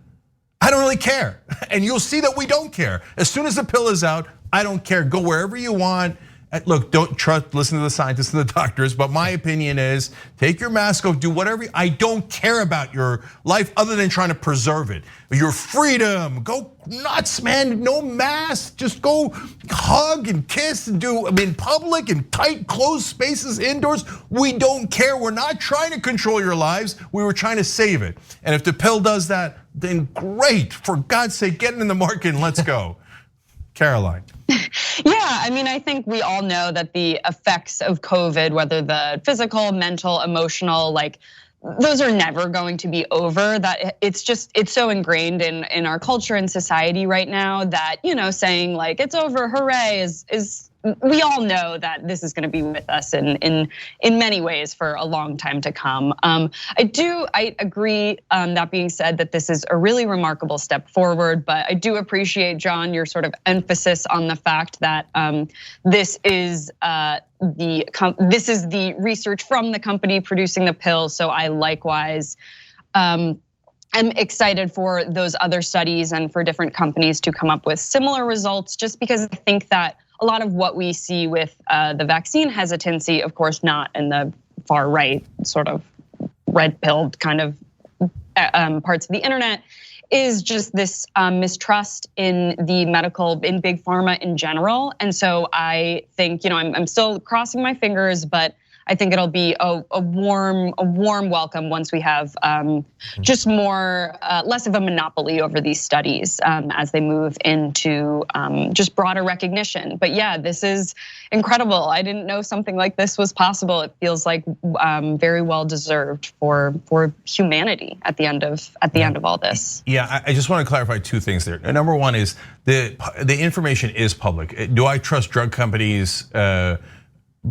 I don't really care. And you'll see that we don't care. As soon as the pill is out, I don't care. Go wherever you want. Look, don't trust, listen to the scientists and the doctors, but my opinion is take your mask off, do whatever. I don't care about your life other than trying to preserve it. Your freedom, go nuts, man, no mask. Just go hug and kiss and do in public in tight closed spaces indoors. We don't care, we're not trying to control your lives. We were trying to save it. And if the pill does that, then great. For God's sake, get it in the market and let's go. Caroline. Yeah, I mean, I think we all know that the effects of COVID, whether the physical, mental, emotional, like those are never going to be over. That it's so ingrained in our culture and society right now that, saying like it's over, hooray, is we all know that this is going to be with us in many ways for a long time to come. I agree. That being said, that this is a really remarkable step forward, but I do appreciate, John, your sort of emphasis on the fact that this is the research from the company producing the pill. So I likewise am excited for those other studies and for different companies to come up with similar results, just because I think that a lot of what we see with the vaccine hesitancy, of course, not in the far right sort of red-pilled kind of parts of the internet, is just this mistrust in big pharma in general. And so I think, I'm still crossing my fingers, but I think it'll be a warm welcome once we have just less of a monopoly over these studies as they move into just broader recognition. But yeah, this is incredible. I didn't know something like this was possible. It feels like very well deserved for humanity at the end of all this. Yeah, I just want to clarify 2 things there. Number 1 is the information is public. Do I trust drug companies?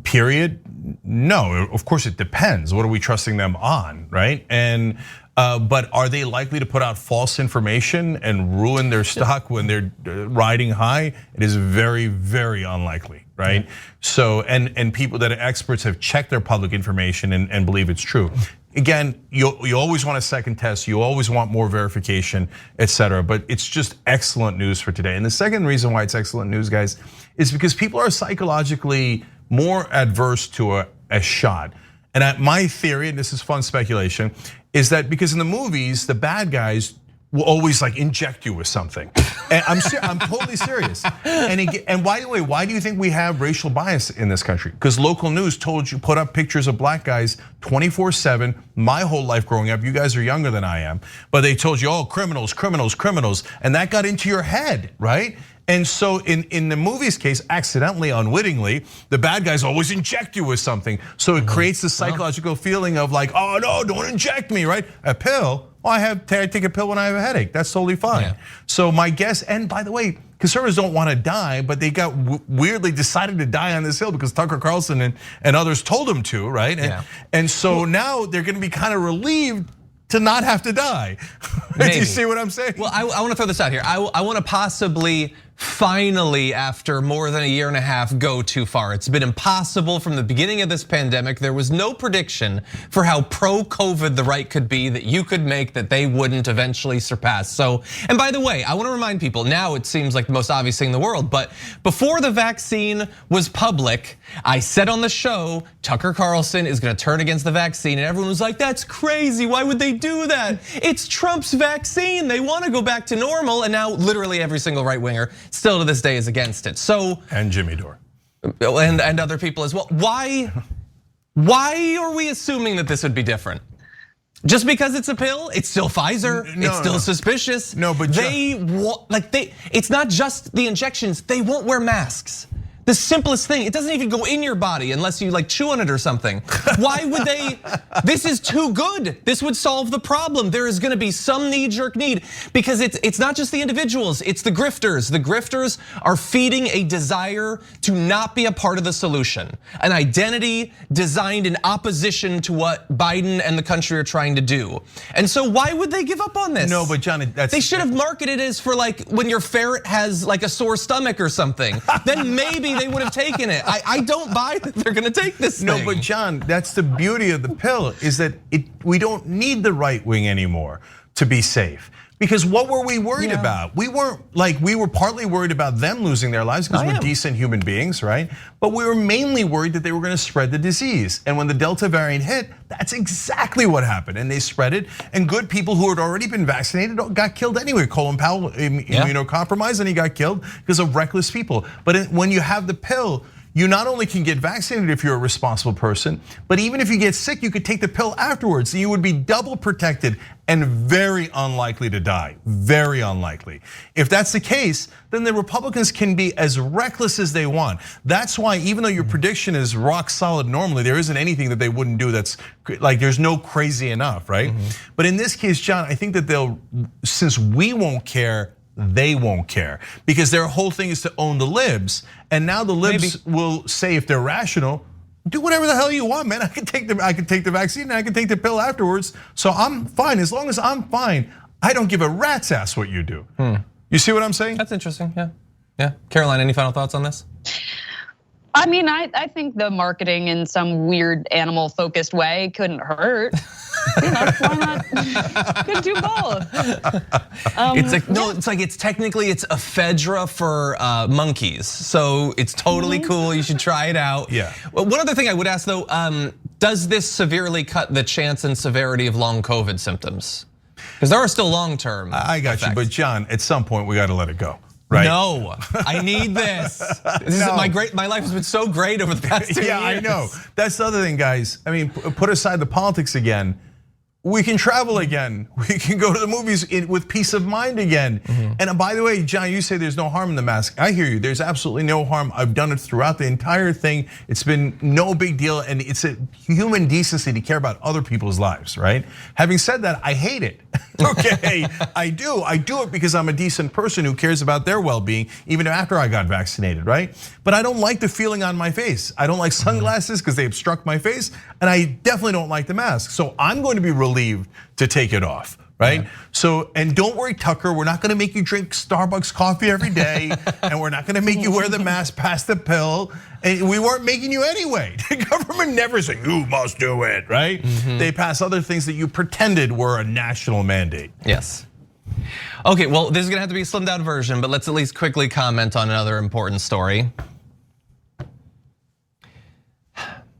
Period? No, of course it depends. What are we trusting them on, right? And but are they likely to put out false information and ruin their stock when they're riding high? It is very, very unlikely, right? So, and people that are experts have checked their public information and believe it's true. Again, you always want a second test, you always want more verification, et cetera, but it's just excellent news for today. And the second reason why it's excellent news, guys, is because people are psychologically more adverse to a shot. And my theory, and this is fun speculation, is that because in the movies, the bad guys will always like inject you with something. And I'm totally serious. And by the way, why do you think we have racial bias in this country? Because local news put up pictures of black guys 24/7. My whole life growing up, you guys are younger than I am, but they told you, oh, criminals, criminals, criminals, and that got into your head, right? And so in the movie's case, accidentally, unwittingly, the bad guys always inject you with something. So it creates the psychological feeling of like, oh no, don't inject me, right? A pill, well, I take a pill when I have a headache. That's totally fine. Yeah. So my guess, and by the way, conservatives don't want to die, but they got weirdly decided to die on this hill because Tucker Carlson and others told them to, right? And so now they're going to be kind of relieved to not have to die. Do you see what I'm saying? Well, I want to throw this out here. I want to possibly finally, after more than a year and a half, go too far. It's been impossible from the beginning of this pandemic. There was no prediction for how pro-COVID the right could be that you could make that they wouldn't eventually surpass. So, and by the way, I want to remind people, now it seems like the most obvious thing in the world, but before the vaccine was public, I said on the show, Tucker Carlson is going to turn against the vaccine, and everyone was like, that's crazy, why would they do that? It's Trump's vaccine, they want to go back to normal, and now literally every single right-winger still to this day is against it. So, and Jimmy Dore. And other people as well. Why are we assuming that this would be different? Just because it's a pill, it's still Pfizer, it's still suspicious. No, but it's not just the injections, they won't wear masks. The simplest thing, it doesn't even go in your body unless you like chew on it or something. Why would they? This is too good. This would solve the problem. There is gonna be some knee-jerk need because it's not just the individuals, it's the grifters. The grifters are feeding a desire to not be a part of the solution. An identity designed in opposition to what Biden and the country are trying to do. And so why would they give up on this? No, but John, they should have marketed it as for like when your ferret has like a sore stomach or something. Then maybe they would have taken it. I don't buy that they're gonna take this thing. No, but John, that's the beauty of the pill is that we don't need the right wing anymore to be safe. Because what were we worried about? We were partly worried about them losing their lives because we're decent human beings, right? But we were mainly worried that they were gonna spread the disease. And when the Delta variant hit, that's exactly what happened. And they spread it, and good people who had already been vaccinated got killed anyway. Colin Powell, immunocompromised, and he got killed because of reckless people. But when you have the pill, you not only can get vaccinated if you're a responsible person, but even if you get sick, you could take the pill afterwards. You would be double protected and very unlikely to die, very unlikely. If that's the case, then the Republicans can be as reckless as they want. That's why even though your prediction is rock solid normally, there isn't anything that they wouldn't do that's like there's no crazy enough, right? But in this case, John, I think that since we won't care, they won't care because their whole thing is to own the libs. And now the libs will say if they're rational, do whatever the hell you want, man. I can take the vaccine and I can take the pill afterwards. So I'm fine. As long as I'm fine, I don't give a rat's ass what you do. You see what I'm saying? That's interesting, yeah. Caroline, any final thoughts on this? I mean, I think the marketing in some weird animal focused way couldn't hurt. Why not? Could do both. It's technically it's ephedra for monkeys, so it's totally cool. You should try it out. Yeah. One other thing I would ask though, does this severely cut the chance and severity of long COVID symptoms? Because there are still long-term. I got you, but John, at some point we got to let it go. Right? No, I need this. My life has been so great over the past 2 years. Yeah, I know. That's the other thing, guys. I mean, put aside the politics again. We can travel again. We can go to the movies with peace of mind again. And by the way, John, you say there's no harm in the mask. I hear you. There's absolutely no harm. I've done it throughout the entire thing. It's been no big deal, and it's a human decency to care about other people's lives, right? Having said that, I hate it. Okay, I do it because I'm a decent person who cares about their well-being, even after I got vaccinated, right? But I don't like the feeling on my face. I don't like sunglasses because they obstruct my face, and I definitely don't like the mask. So I'm going to be relieved to take it off. right? So, and don't worry, Tucker, we're not gonna make you drink Starbucks coffee every day, and we're not gonna make you wear the mask past the pill. And we weren't making you anyway. The government never said, you must do it, right? They pass other things that you pretended were a national mandate. Yes. Okay, well, this is gonna have to be a slimmed down version, but let's at least quickly comment on another important story.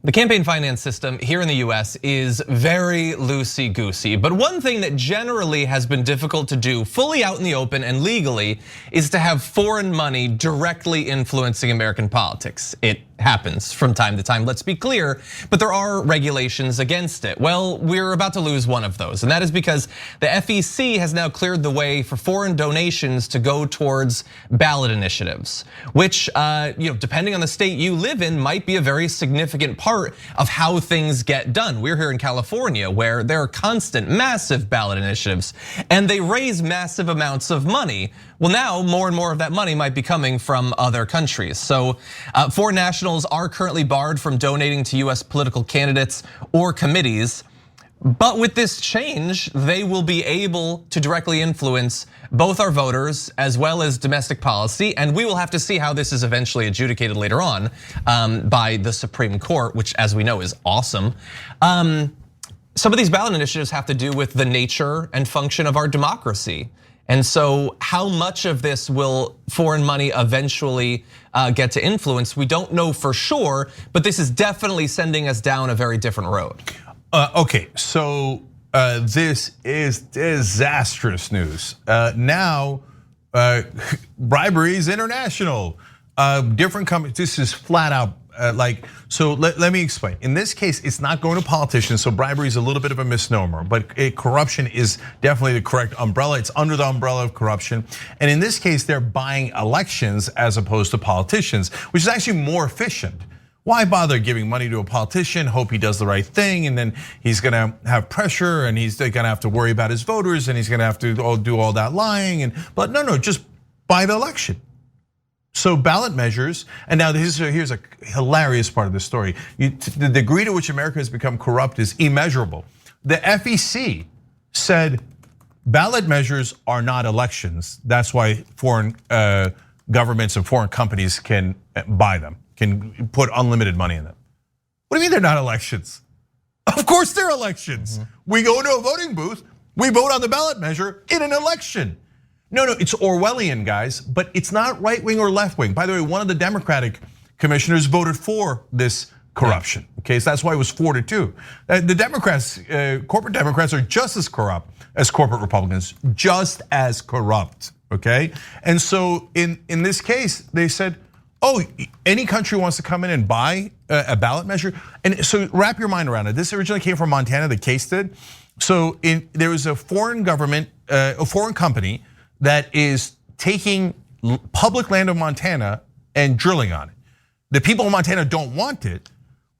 The campaign finance system here in the US is very loosey-goosey, but one thing that generally has been difficult to do fully out in the open and legally is to have foreign money directly influencing American politics. It happens from time to time, let's be clear, but there are regulations against it. Well, we're about to lose one of those, and that is because the FEC has now cleared the way for foreign donations to go towards ballot initiatives, which, depending on the state you live in, might be a very significant part of how things get done. We're here in California, where there are constant, massive ballot initiatives, and they raise massive amounts of money. Well, now more and more of that money might be coming from other countries. So foreign nationals are currently barred from donating to US political candidates or committees. But with this change, they will be able to directly influence both our voters as well as domestic policy. And we will have to see how this is eventually adjudicated later on by the Supreme Court, which, as we know, is awesome. Some of these ballot initiatives have to do with the nature and function of our democracy. And so how much of this will foreign money eventually get to influence, we don't know for sure, but this is definitely sending us down a very different road. Okay, so this is disastrous news. Now, bribery is international. Different companies, this is flat out so let me explain. In this case, it's not going to politicians, so bribery is a little bit of a misnomer, but corruption is definitely the correct umbrella. It's under the umbrella of corruption. And in this case, they're buying elections as opposed to politicians, which is actually more efficient. Why bother giving money to a politician, hope he does the right thing, and then he's gonna have pressure and he's gonna have to worry about his voters and he's gonna have to do all that lying, but no, just buy the election. So ballot measures, and now here's a hilarious part of the story. The degree to which America has become corrupt is immeasurable. The FEC said ballot measures are not elections. That's why foreign governments and foreign companies can buy them, can put unlimited money in them. What do you mean they're not elections? Of course they're elections. We go into a voting booth, we vote on the ballot measure in an election. No, it's Orwellian, guys, but it's not right wing or left wing. By the way, one of the Democratic commissioners voted for this corruption. Okay, so that's why it was 4-2. The Democrats, corporate Democrats, are just as corrupt as corporate Republicans, just as corrupt. Okay, and so in this case, they said, oh, any country wants to come in and buy a ballot measure, and so wrap your mind around it. This originally came from Montana. The case did. So there was a foreign government, a foreign company that is taking public land of Montana and drilling on it. The people of Montana don't want it,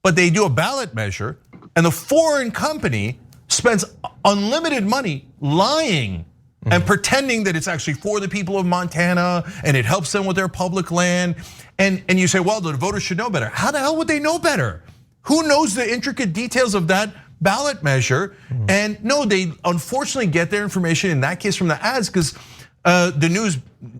but they do a ballot measure, and the foreign company spends unlimited money lying and pretending that it's actually for the people of Montana and it helps them with their public land. And you say, well, the voters should know better. How the hell would they know better? Who knows the intricate details of that ballot measure? And no, they unfortunately get their information in that case from the ads, because the news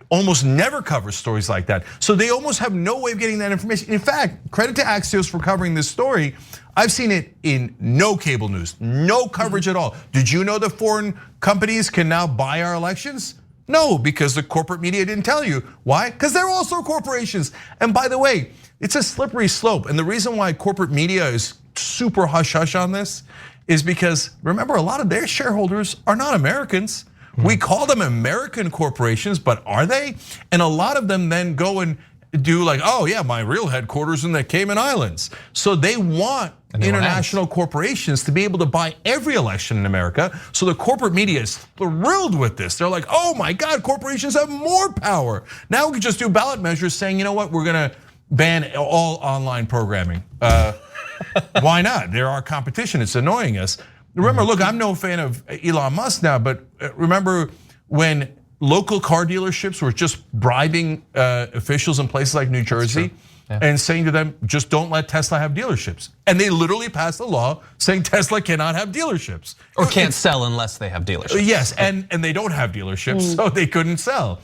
almost never covers stories like that. So they almost have no way of getting that information. In fact, credit to Axios for covering this story. I've seen it in no cable news, no coverage at all. Did you know that foreign companies can now buy our elections? No, because the corporate media didn't tell you. Why? Because they're also corporations. And by the way, it's a slippery slope. And the reason why corporate media is super hush-hush on this is because, remember, a lot of their shareholders are not Americans. We call them American corporations, but are they? And a lot of them then go and do like, oh yeah, my real headquarters in the Cayman Islands. So they want international corporations to be able to buy every election in America. So the corporate media is thrilled with this. They're like, oh my God, corporations have more power. Now we can just do ballot measures saying, you know what, we're gonna ban all online programming. Why not? They're our competition, it's annoying us. Remember, look, I'm no fan of Elon Musk now, but remember when local car dealerships were just bribing officials in places like New Jersey? and saying to them, just don't let Tesla have dealerships. And they literally passed a law saying Tesla cannot have dealerships. Or can't sell unless they have dealerships. Yes, and they don't have dealerships, so they couldn't sell.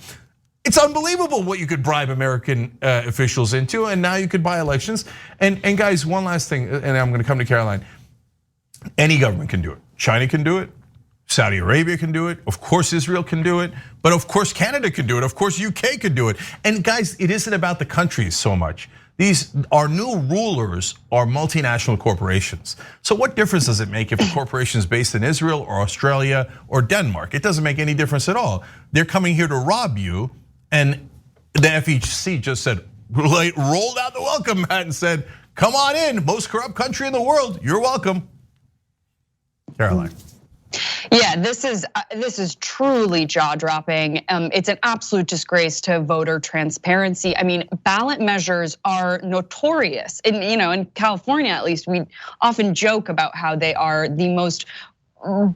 It's unbelievable what you could bribe American officials into, and now you could buy elections. And guys, one last thing, and I'm gonna come to Caroline. Any government can do it. China can do it. Saudi Arabia can do it. Of course, Israel can do it. But of course, Canada can do it. Of course, UK can do it. And guys, it isn't about the countries so much. Our new rulers are multinational corporations. So what difference does it make if a corporation is based in Israel or Australia or Denmark? It doesn't make any difference at all. They're coming here to rob you, and the FEC just said, rolled out the welcome mat and said, come on in, most corrupt country in the world, you're welcome. Caroline. Yeah, this is truly jaw-dropping. It's an absolute disgrace to voter transparency. I mean, ballot measures are notorious. In California, at least, we often joke about how they are the most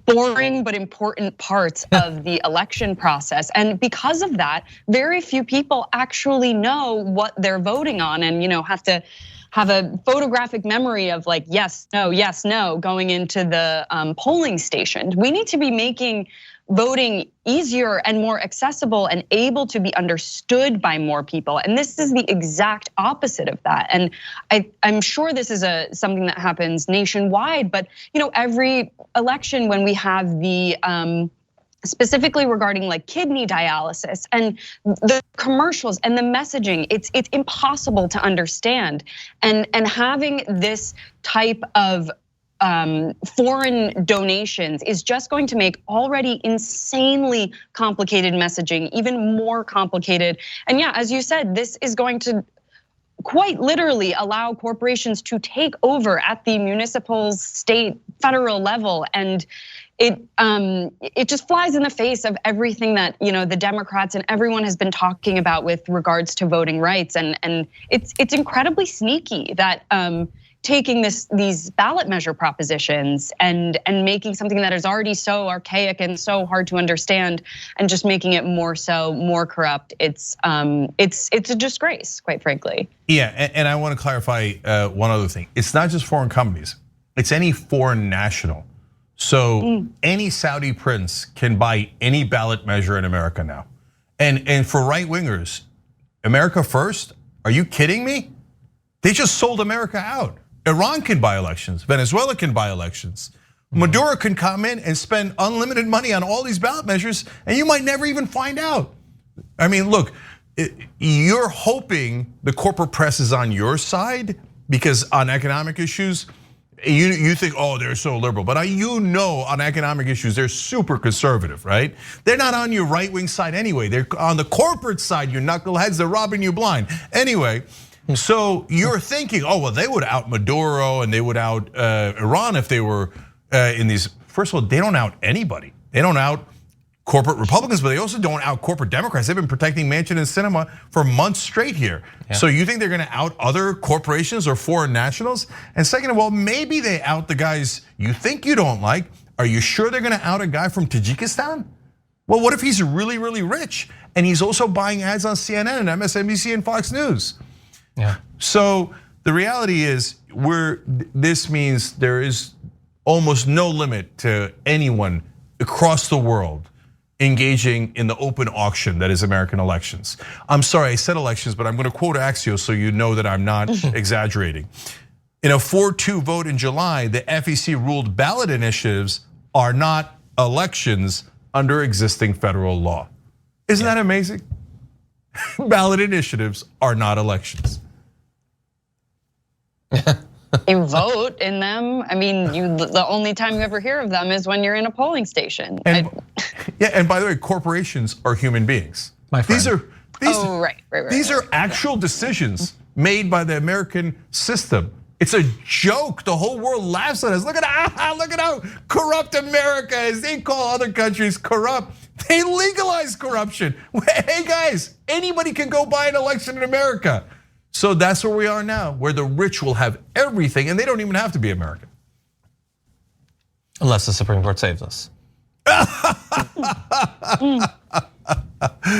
boring but important parts of the election process. And because of that, very few people actually know what they're voting on, and have to have a photographic memory of like yes, no going into the polling station. We need to be making voting easier and more accessible and able to be understood by more people. And this is the exact opposite of that. And I'm sure this is something that happens nationwide, but every election when we have the specifically regarding like kidney dialysis and the commercials and the messaging, it's impossible to understand. And having this type of foreign donations is just going to make already insanely complicated messaging even more complicated. And yeah, as you said, this is going to quite literally allow corporations to take over at the municipal, state, federal level, and it just flies in the face of everything that the Democrats and everyone has been talking about with regards to voting rights, and it's incredibly sneaky that taking these ballot measure propositions and making something that is already so archaic and so hard to understand and just making it more corrupt. It's a disgrace, quite frankly. Yeah, and I want to clarify one other thing. It's not just foreign companies, it's any foreign national. So any Saudi prince can buy any ballot measure in America now. And for right wingers, America first? Are you kidding me? They just sold America out. Iran can buy elections, Venezuela can buy elections. Maduro can come in and spend unlimited money on all these ballot measures, and you might never even find out. I mean, look, you're hoping the corporate press is on your side because on economic issues, you think, oh, they're so liberal, but on economic issues, they're super conservative, right? They're not on your right wing side anyway. They're on the corporate side, you knuckleheads, they're robbing you blind. Anyway, so you're thinking, oh, well, they would out Maduro and they would out Iran if they were in these. First of all, they don't out anybody. They don't out corporate Republicans, but they also don't out corporate Democrats. They've been protecting Manchin and Sinema for months straight here. Yeah. So you think they're gonna out other corporations or foreign nationals? And second of all, maybe they out the guys you think you don't like. Are you sure they're gonna out a guy from Tajikistan? Well, what if he's really, really rich and he's also buying ads on CNN and MSNBC and Fox News? Yeah. So the reality is this means there is almost no limit to anyone across the world engaging in the open auction that is American elections. I'm sorry, I said elections, but I'm gonna quote Axios so you know that I'm not exaggerating. In a 4-2 vote in July, the FEC ruled ballot initiatives are not elections under existing federal law. Isn't that amazing? Ballot initiatives are not elections. You vote in them. I mean, the only time you ever hear of them is when you're in a polling station. And by the way, corporations are human beings. My friend. These are actual decisions made by the American system. It's a joke. The whole world laughs at us. Look at how corrupt America is. They call other countries corrupt. They legalize corruption. Hey guys, anybody can go buy an election in America. So that's where we are now, where the rich will have everything and they don't even have to be American. Unless the Supreme Court saves us.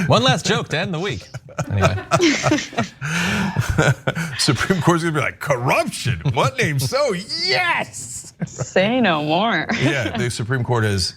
One last joke to end the week. Anyway. Supreme Court's gonna be like, corruption, what name so? Yes! Say no more. Yeah, the Supreme Court has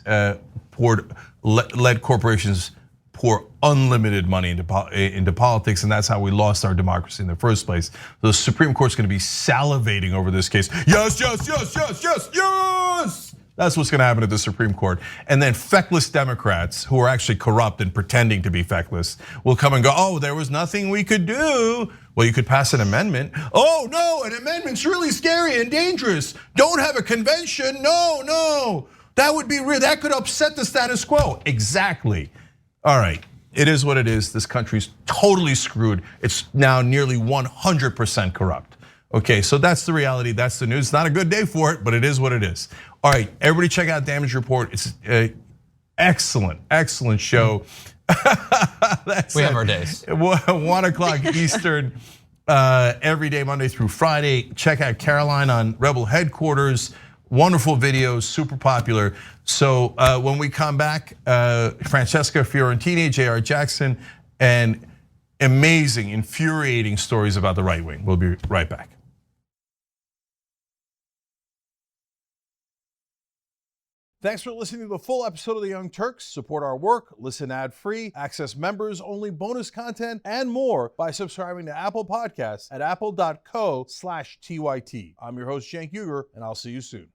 let corporations pour unlimited money into politics, and that's how we lost our democracy in the first place. The Supreme Court's gonna be salivating over this case. Yes, yes, yes, yes, yes, yes! That's what's gonna happen at the Supreme Court. And then feckless Democrats who are actually corrupt and pretending to be feckless will come and go, oh, there was nothing we could do. Well, you could pass an amendment. Oh no, an amendment's really scary and dangerous. Don't have a convention, no. That would be real, that could upset the status quo. Exactly. All right, it is what it is. This country's totally screwed. It's now nearly 100% corrupt. Okay, so that's the reality, that's the news. It's not a good day for it, but it is what it is. All right, everybody check out Damage Report. It's an excellent show. We have our days. 1 o'clock Eastern, every day, Monday through Friday. Check out Caroline on Rebel Headquarters. Wonderful videos, super popular. So when we come back, Francesca Fiorentini, J.R. Jackson, and amazing, infuriating stories about the right wing. We'll be right back. Thanks for listening to the full episode of The Young Turks. Support our work, listen ad-free, access members-only bonus content, and more by subscribing to Apple Podcasts at apple.co/TYT. I'm your host, Cenk Uygur, and I'll see you soon.